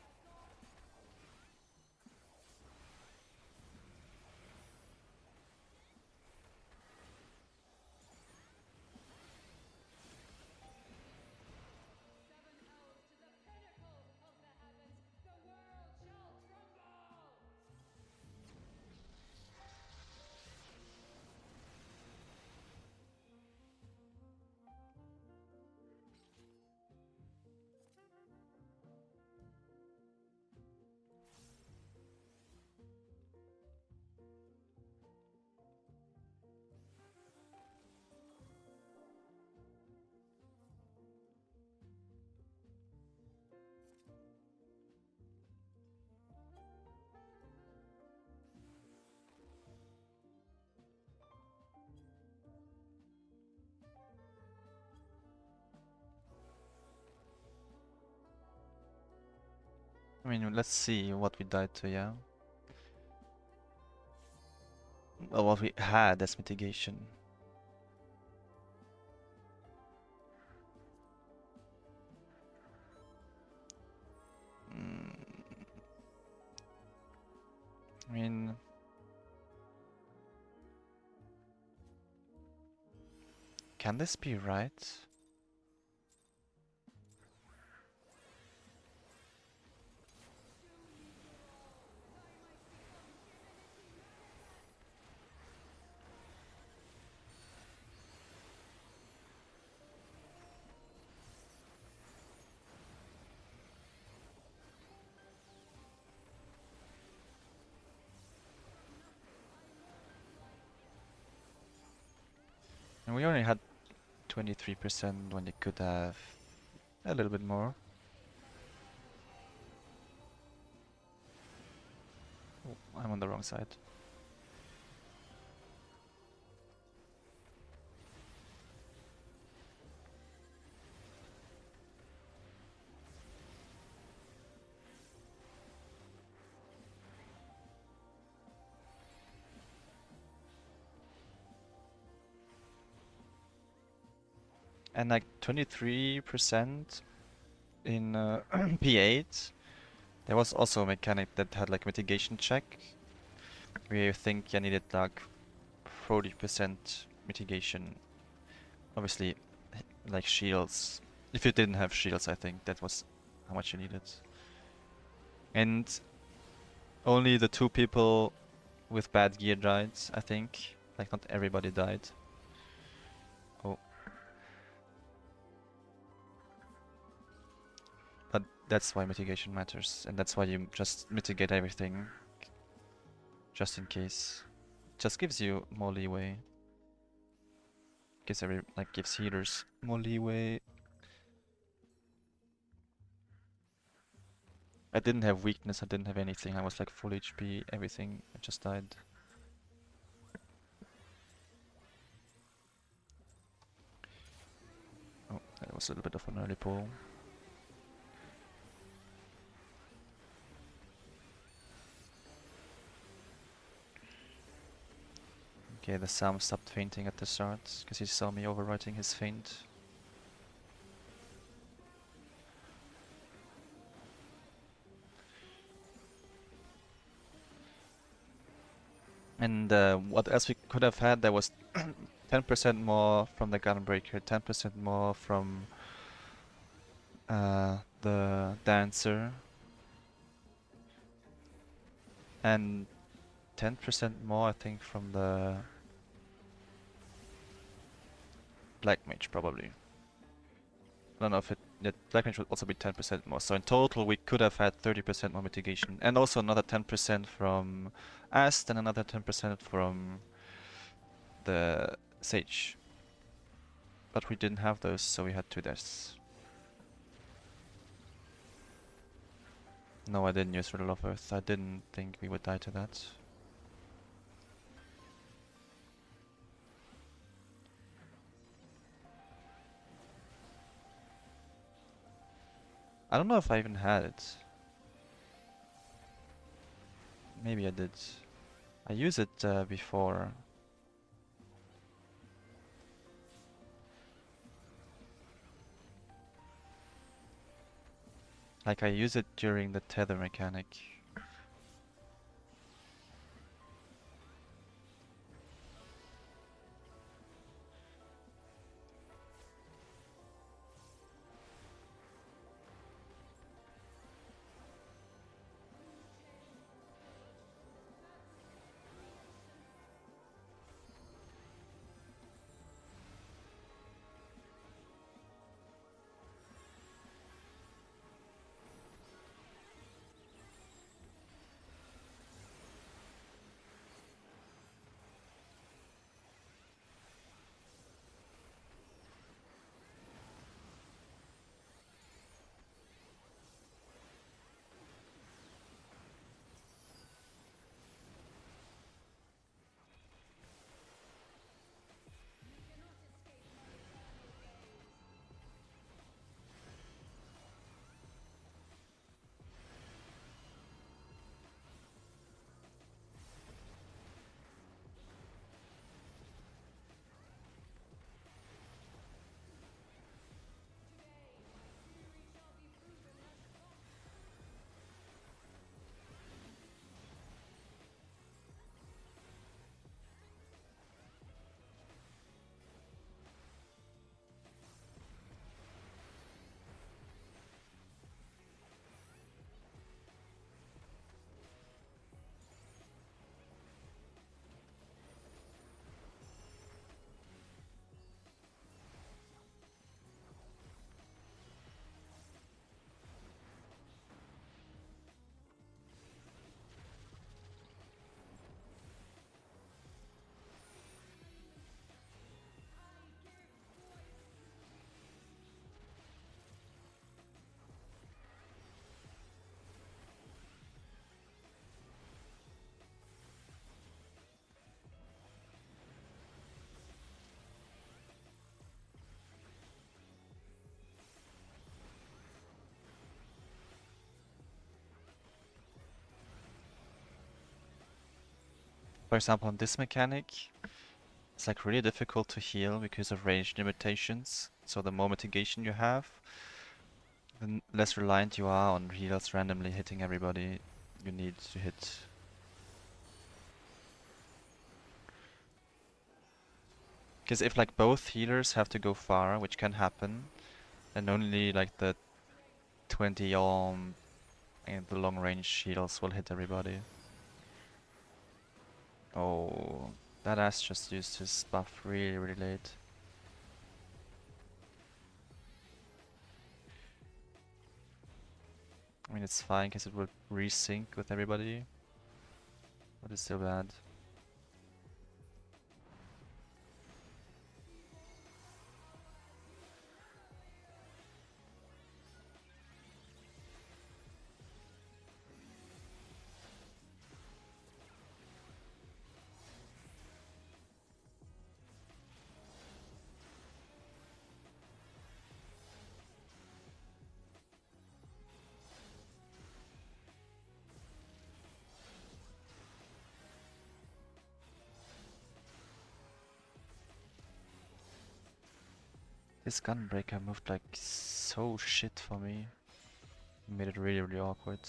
I mean, let's see what we died to, yeah? Well, what we had as mitigation. I mean... Can this be right? And we only had 23% when they could have a little bit more. Oh, I'm on the wrong side. And like 23% in P8, there was also a mechanic that had like mitigation check. We think I needed like 40% mitigation. Obviously, like shields. If you didn't have shields, I think that was how much you needed. And only the 2 people with bad gear died, I think. Like not everybody died. Oh. But that's why mitigation matters, and that's why you just mitigate everything. Just in case. Just gives you more leeway. Gives healers more leeway. I didn't have weakness, I didn't have anything. I was like full HP, everything. I just died. Oh, that was a little bit of an early pull. Okay, the Sam stopped fainting at the start, because he saw me overwriting his feint. And what else we could have had, there was 10% more from the Gunbreaker, 10% more from the Dancer, and 10% more, I think, from the Black Mage, probably. I don't know if Black Mage would also be 10% more. So in total, we could have had 30% more mitigation, and also another 10% from Ast, and another 10% from the Sage. But we didn't have those, so we had 2 deaths. No, I didn't use Riddle of Earth. I didn't think we would die to that. I don't know if I even had it. Maybe I did. I used it before. Like I use it during the tether mechanic. For example, on this mechanic, it's like really difficult to heal because of range limitations. So the more mitigation you have, the less reliant you are on heals randomly hitting everybody you need to hit. Because if like both healers have to go far, which can happen, and only like the 20 and the long range heals will hit everybody. Oh, that ass just used his buff really, really late. I mean, it's fine because it will resync with everybody, but it's still bad. This gunbreaker moved like so shit for me. Made it really, really awkward.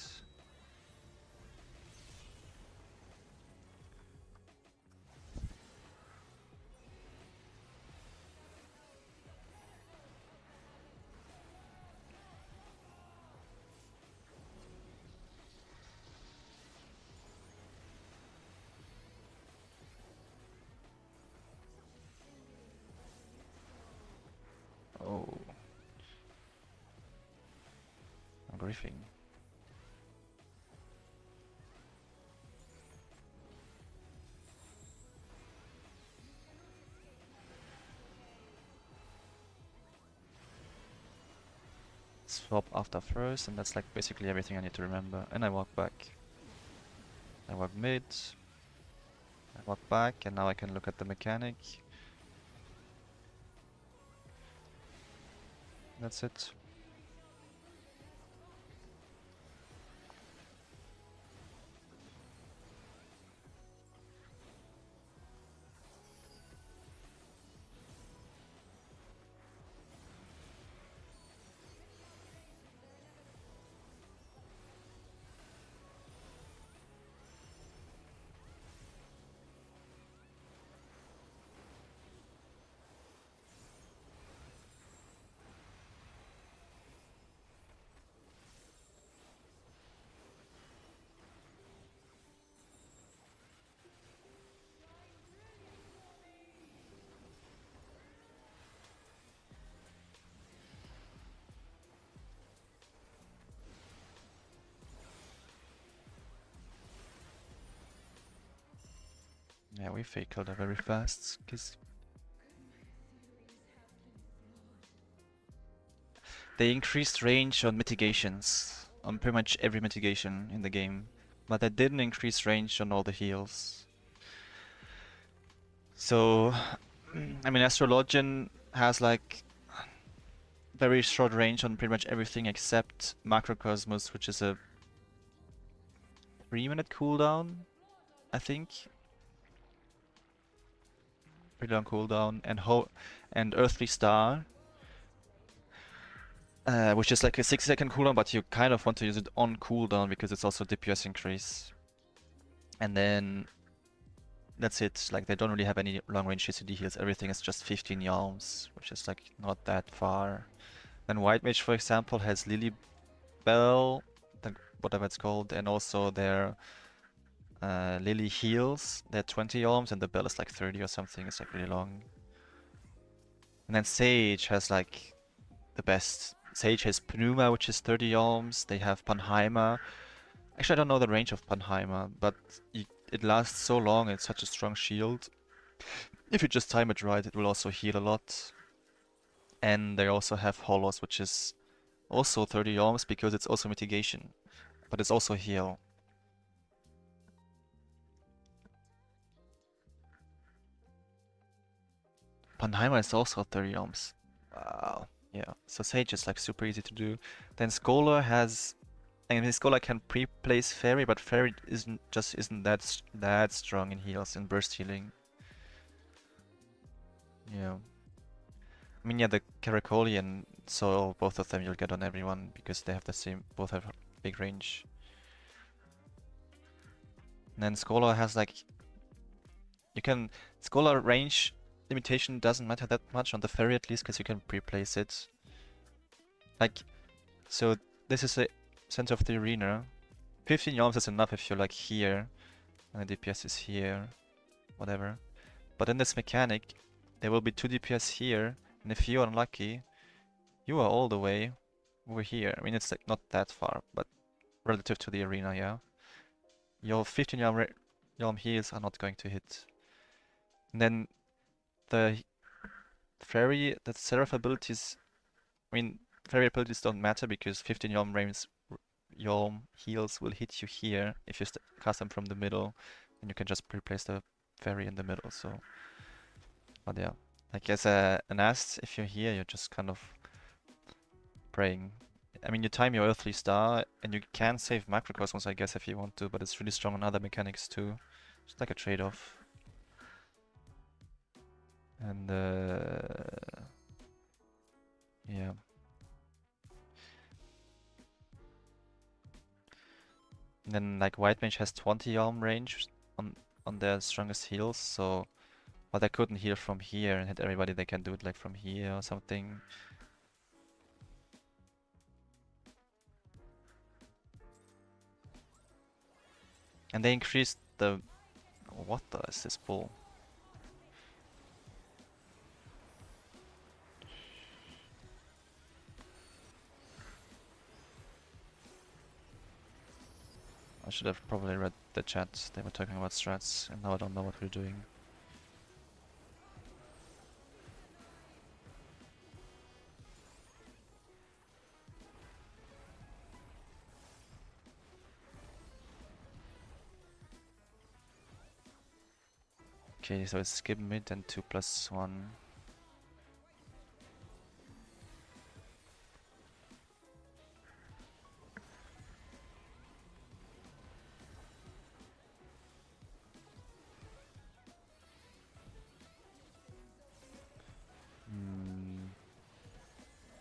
Oh, I'm griefing. Swap after first, and that's like basically everything I need to remember. And I walk back. I walk mid. I walk back, and now I can look at the mechanic. That's it. Yeah, we fake killed her very fast, because they increased range on mitigations, on pretty much every mitigation in the game, but they didn't increase range on all the heals. So, I mean, Astrologian has like very short range on pretty much everything except Macrocosmos, which is a 3-minute cooldown, I think. Pretty long cooldown, and Earthly Star, which is like a 6-second cooldown, but you kind of want to use it on cooldown because it's also DPS increase. And then that's it. Like they don't really have any long range CCD heals. Everything is just 15 yalms, which is like not that far. Then White Mage, for example, has Lily Bell, whatever it's called, and also their Lily heals. They're 20 yalms, and the bell is like 30 or something. It's like really long. And then Sage has like the best. Sage has Pneuma, which is 30 yalms. They have Panheimer. Actually, I don't know the range of Panheimer, but it lasts so long and it's such a strong shield. If you just time it right, it will also heal a lot. And they also have Holos, which is also 30 yalms because it's also mitigation, but it's also heal. Panheimer is also 30 yalms. Wow. Yeah, so Sage is like super easy to do. Then Scholar has And his Scholar can pre-place Fairy, but Fairy isn't that strong in heals and burst healing. Yeah. I mean, yeah, the Caracoli and Soul, both of them you'll get on everyone because they have the same, both have big range. And then Scholar has like, Scholar range limitation doesn't matter that much on the Fairy at least because you can pre-place it. Like, so this is the center of the arena. 15 yalms is enough if you're like here, and the DPS is here, whatever. But in this mechanic, there will be 2 DPS here, and if you're unlucky, you are all the way over here. I mean, it's like not that far, but relative to the arena, yeah. Your 15 yalm heals are not going to hit. And then the fairy, the Seraph abilities, I mean, fairy abilities don't matter because 15 yalm heals will hit you here if you cast them from the middle, and you can just replace the fairy in the middle, so. But yeah, like as an Ast, if you're here, you're just kind of praying. I mean, you time your Earthly Star, and you can save Macrocosmos, I guess, if you want to, but it's really strong on other mechanics too. It's like a trade-off. And yeah. And then like White Mage has 20 Yalm range on their strongest heals, so but they couldn't heal from here and hit everybody, they can do it like from here or something. And they increased the... What is this bull? I should have probably read the chat. They were talking about strats, and now I don't know what we're doing. Okay, so it's skip mid and 2+1.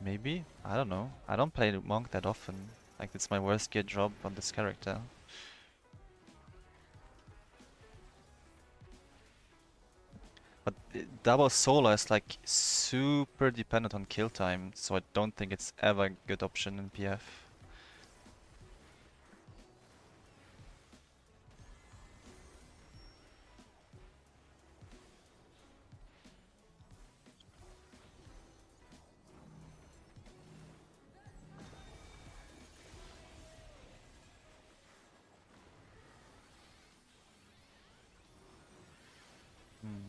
Maybe? I don't know. I don't play Monk that often. Like, it's my worst gear drop on this character. But double Solar is like super dependent on kill time, so I don't think it's ever a good option in PF. Hmm.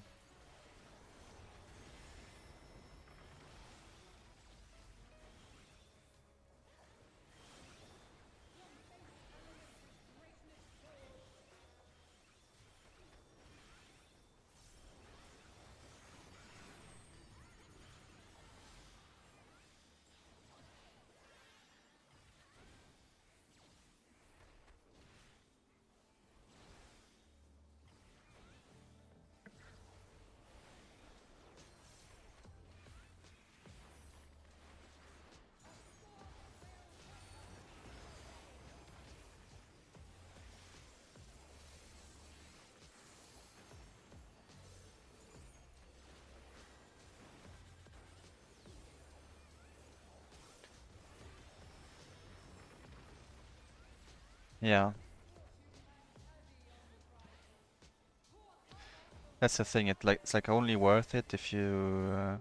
Yeah. That's the thing, it's like only worth it if you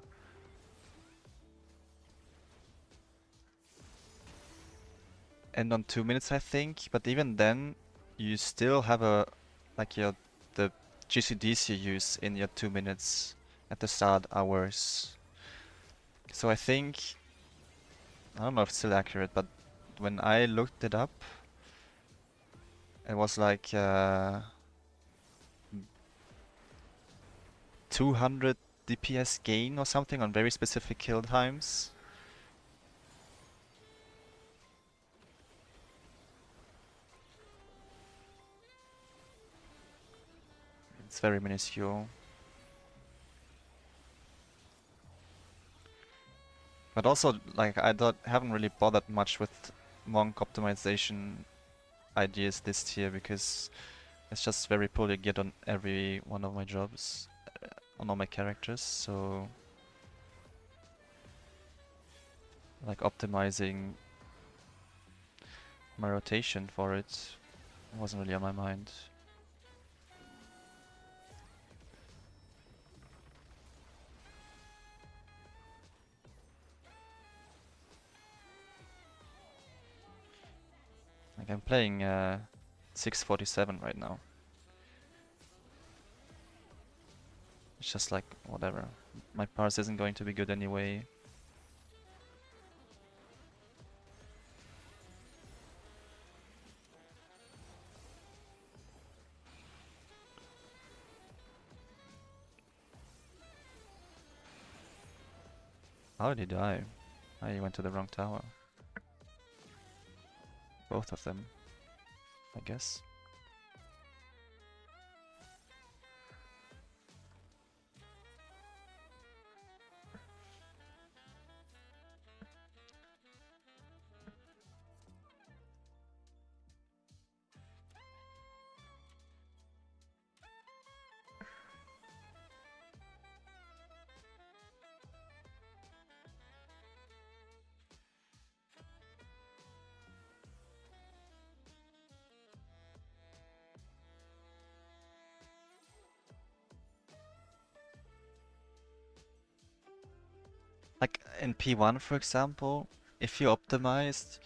end on 2 minutes, I think. But even then, you still have the GCDs you use in your 2 minutes at the start hours. So I think, I don't know if it's still accurate, but when I looked it up, it was like 200 DPS gain or something on very specific kill times. It's very minuscule. But also, like, haven't really bothered much with monk optimization ideas this tier because it's just very poorly geared on every one of my jobs, on all my characters, so like optimizing my rotation for it wasn't really on my mind. Like I'm playing 647 right now. It's just like, whatever. My parse isn't going to be good anyway. How did he die? He went to the wrong tower. Both of them, I guess. Like in P1, for example, if you optimized,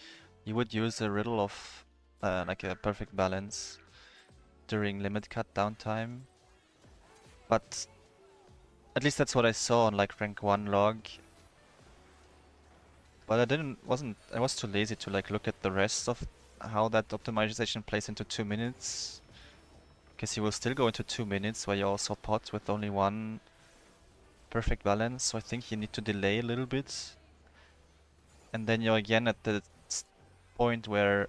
you would use a riddle of like a perfect balance during limit cut downtime. But at least that's what I saw on like rank 1 log. But I was too lazy to like look at the rest of how that optimization plays into 2 minutes. Because you will still go into 2 minutes where you also pot with only one perfect balance, so I think you need to delay a little bit. And then you're again at the point where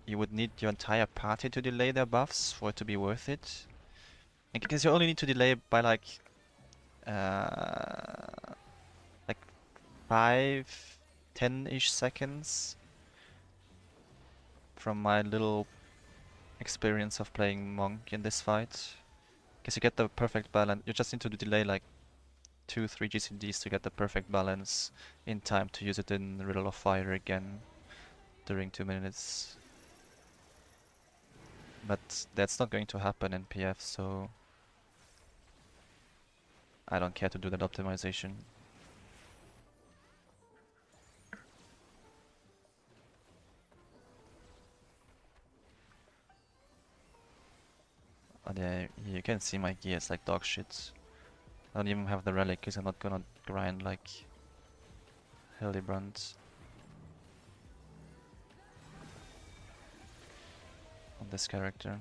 you would need your entire party to delay their buffs for it to be worth it. Because you only need to delay by like 5, 10-ish seconds from my little experience of playing Monk in this fight. Because you get the perfect balance, you just need to delay like 2, 3 GCDs to get the perfect balance in time to use it in Riddle of Fire again during 2 minutes. But that's not going to happen in PF, so I don't care to do that optimization. And yeah, you can see my gear is like dog shit. I don't even have the relic because I'm not gonna grind like Hildebrand on this character.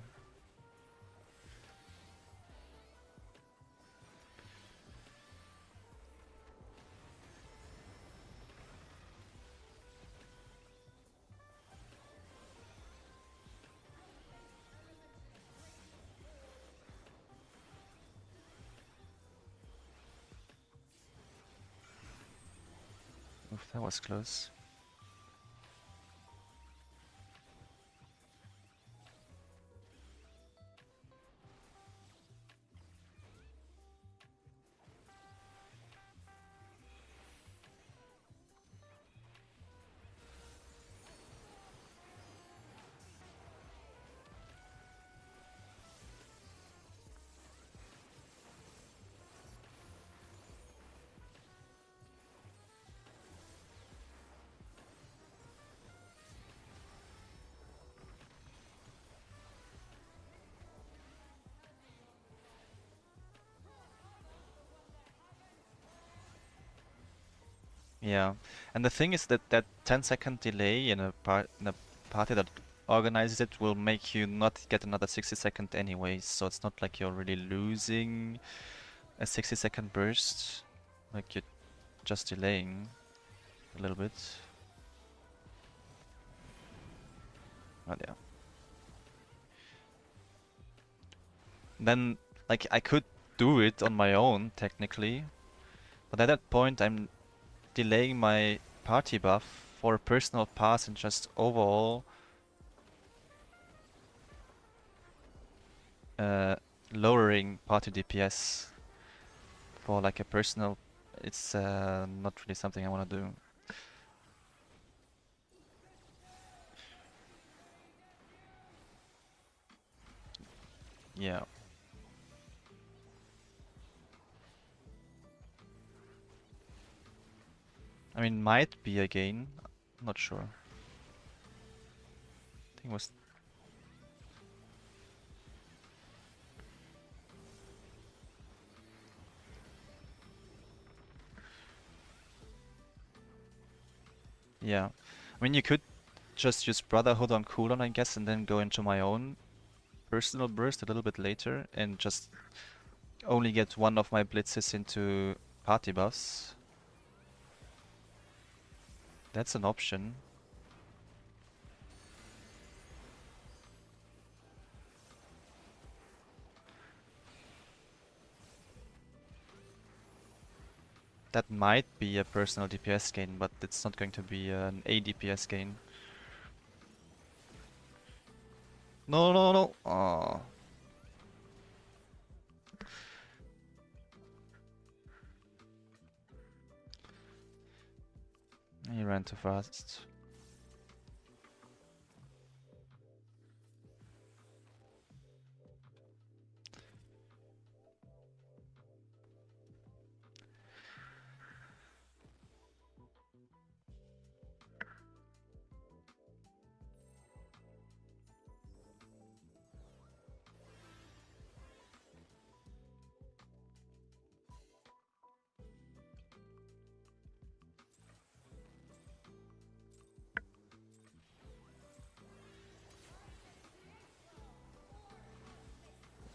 Oof, that was close. Yeah, and the thing is that that 10-second delay in a party that organizes it will make you not get another 60-second anyways, so it's not like you're really losing a 60-second burst, like you're just delaying a little bit. But yeah. Then Like, I could do it on my own, technically, but at that point I'm delaying my party buff for a personal pass and just overall uh, lowering party DPS for like a personal. It's not really something I want to do. Yeah. I mean, might be a gain. Not sure. I think it was. Yeah. I mean, you could just use Brotherhood on cooldown, I guess, and then go into my own personal burst a little bit later and just only get one of my blitzes into party buffs. That's an option. That might be a personal DPS gain, but it's not going to be an A DPS gain. No, no, no. Oh. He ran too fast.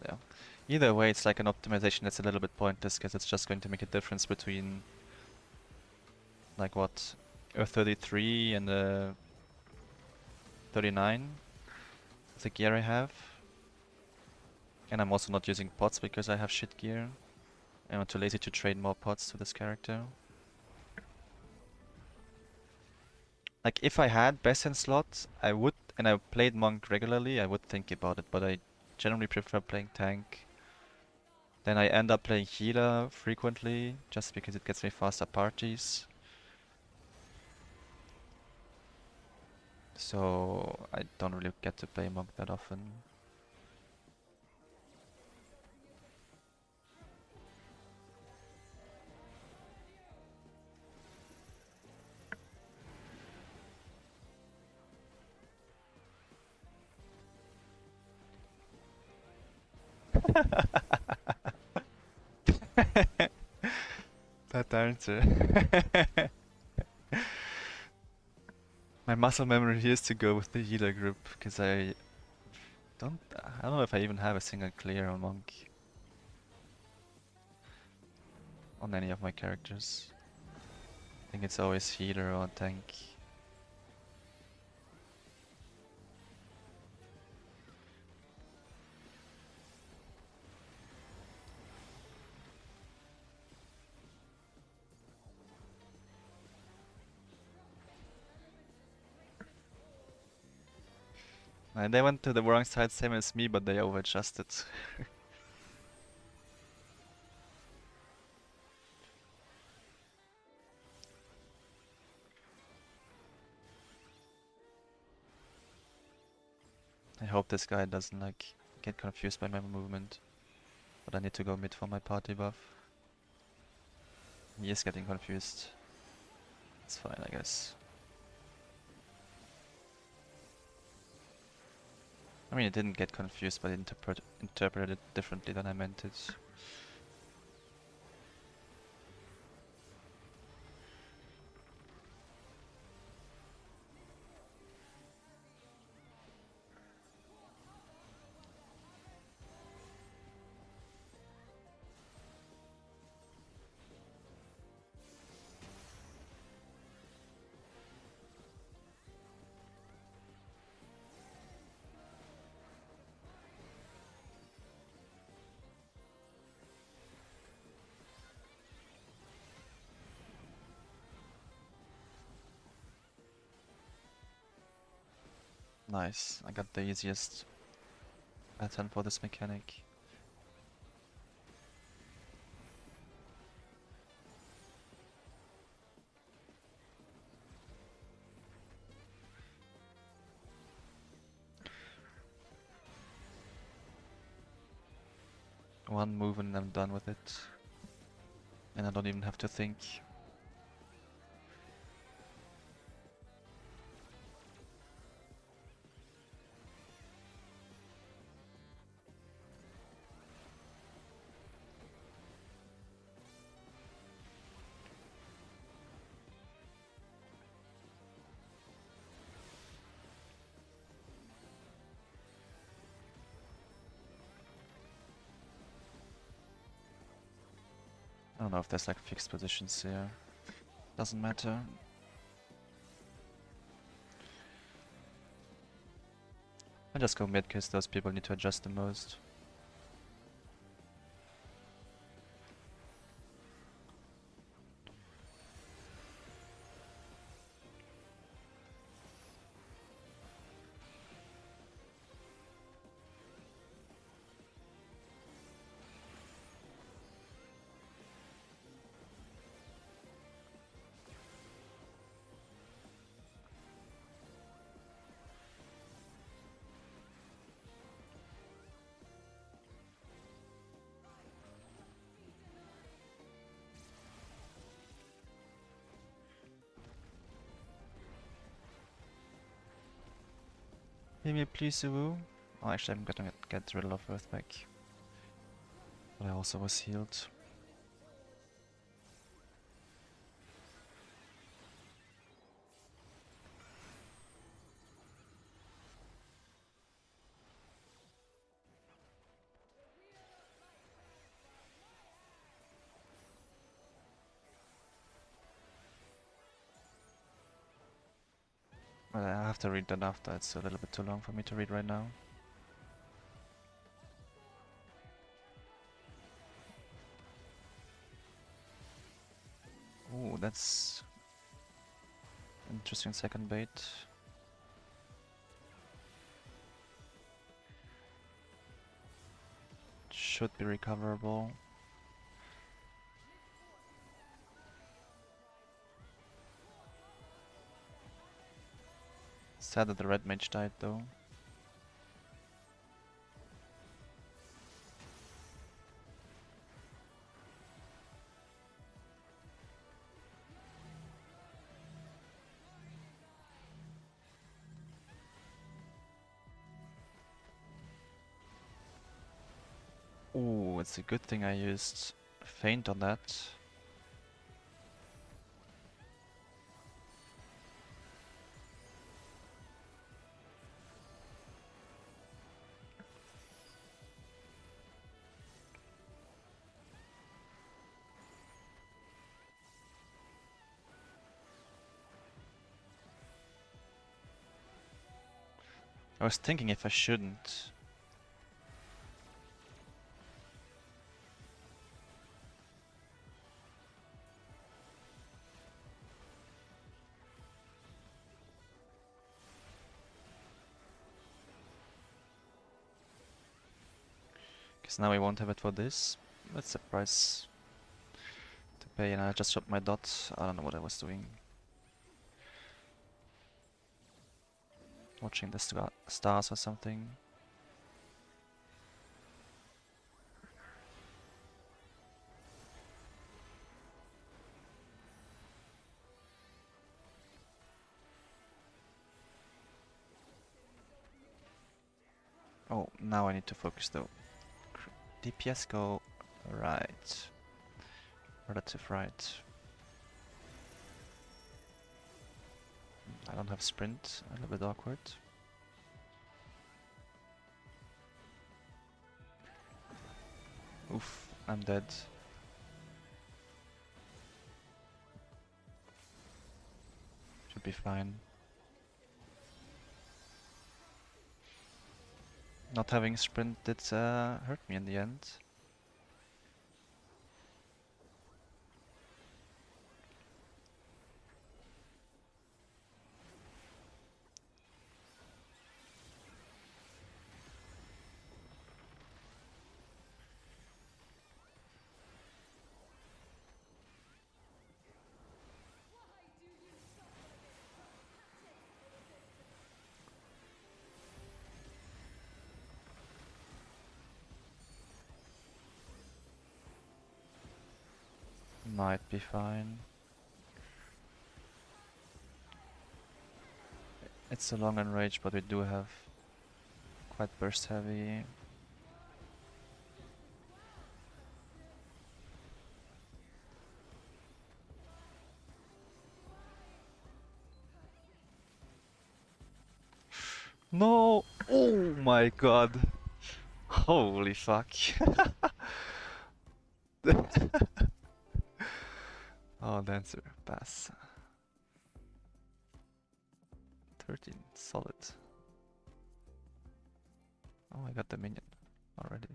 Yeah. Either way, it's like an optimization that's a little bit pointless because it's just going to make a difference between like what, a 33 and a 39, the gear I have. And I'm also not using pots because I have shit gear. I'm too lazy to trade more pots to this character. Like if I had best in slot, I would, and I played monk regularly, I would think about it, but I generally prefer playing tank. Then I end up playing healer frequently, just because it gets me faster parties. So I don't really get to play monk that often. That answer. My muscle memory is to go with the healer group, because I don't know if I even have a single clear on monk on any of my characters. I think it's always healer or tank. And they went to the wrong side, same as me, but they over-adjusted. I hope this guy doesn't like get confused by my movement. But I need to go mid for my party buff. He is getting confused. It's fine, I guess. I mean, it didn't get confused, but it interpreted it differently than I meant it. Nice. I got the easiest pattern for this mechanic. One move and I'm done with it. And I don't even have to think. I don't know if there's like fixed positions here. Doesn't matter. I just go mid because those people need to adjust the most. Heal me please, Uwu. Oh, actually I'm gonna get rid of Earth back. But I also was healed. But I have to read that after, it's a little bit too long for me to read right now. Ooh, that's interesting second bait. Should be recoverable. Sad that the red mage died though. Ooh, it's a good thing I used feint on that. I was thinking if I shouldn't. Because now we won't have it for this. That's the price to pay, and I just shot my dot. I don't know what I was doing. Watching the stars or something. Oh, now I need to focus though. DPS go right. Relative right. I don't have sprint, a little bit awkward. Oof, I'm dead. Should be fine. Not having sprint did hurt me in the end. Might be fine. It's a long range, but we do have quite burst heavy. No! Oh my god! Holy fuck! Oh, Dancer, pass. 13, solid. Oh, I got the minion already.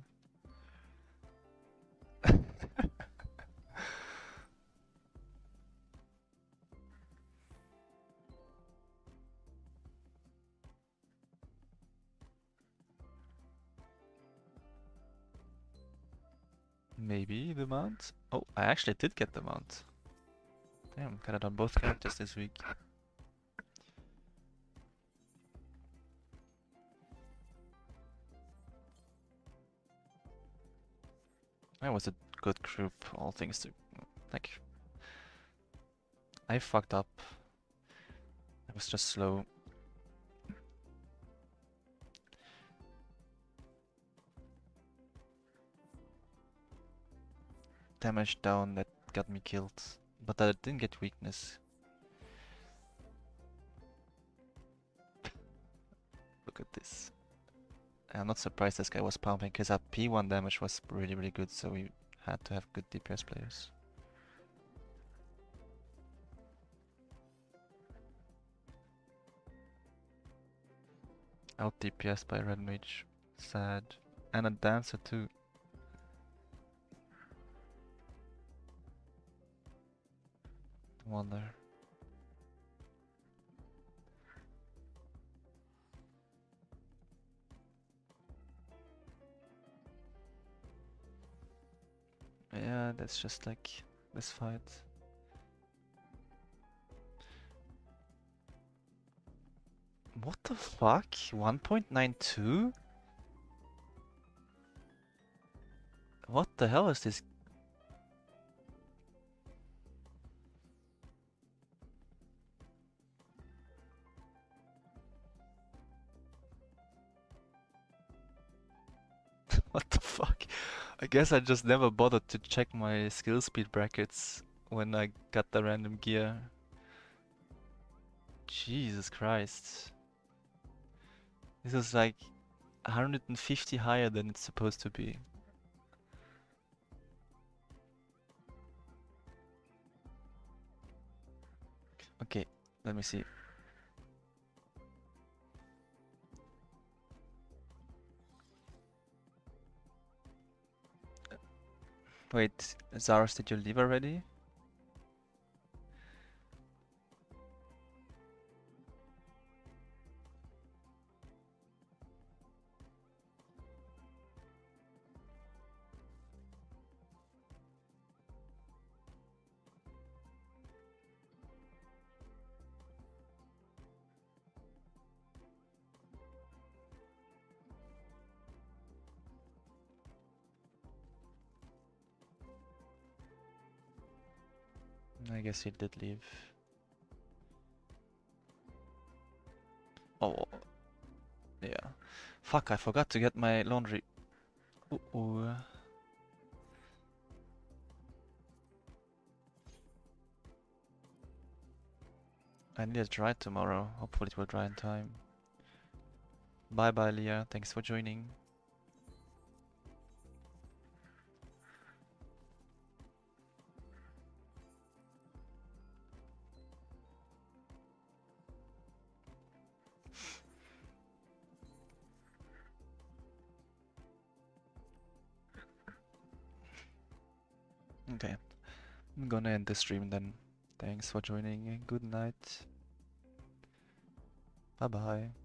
Maybe the mount? Oh, I actually did get the mount. Damn, got it on both characters this week. That was a good group, all things to... Like... I fucked up. I was just slow. Damage down that got me killed. But I didn't get weakness. Look at this. I'm not surprised this guy was pumping, because our P1 damage was really good, so we had to have good DPS players. Out DPS by Red Mage. Sad. And a Dancer too. Wonder. Yeah, that's just like this fight. What the fuck? 1.92? What the hell is this? What the fuck? I guess I just never bothered to check my skill speed brackets when I got the random gear. Jesus Christ. This is like 150 higher than it's supposed to be. Okay, let me see. Wait, Zaros, did you leave already? I guess he did leave. Oh, yeah. Fuck, I forgot to get my laundry. Ooh. I need it dry tomorrow. Hopefully it will dry in time. Bye bye, Leah. Thanks for joining. Okay, I'm gonna end the stream then. Thanks for joining and good night. Bye bye.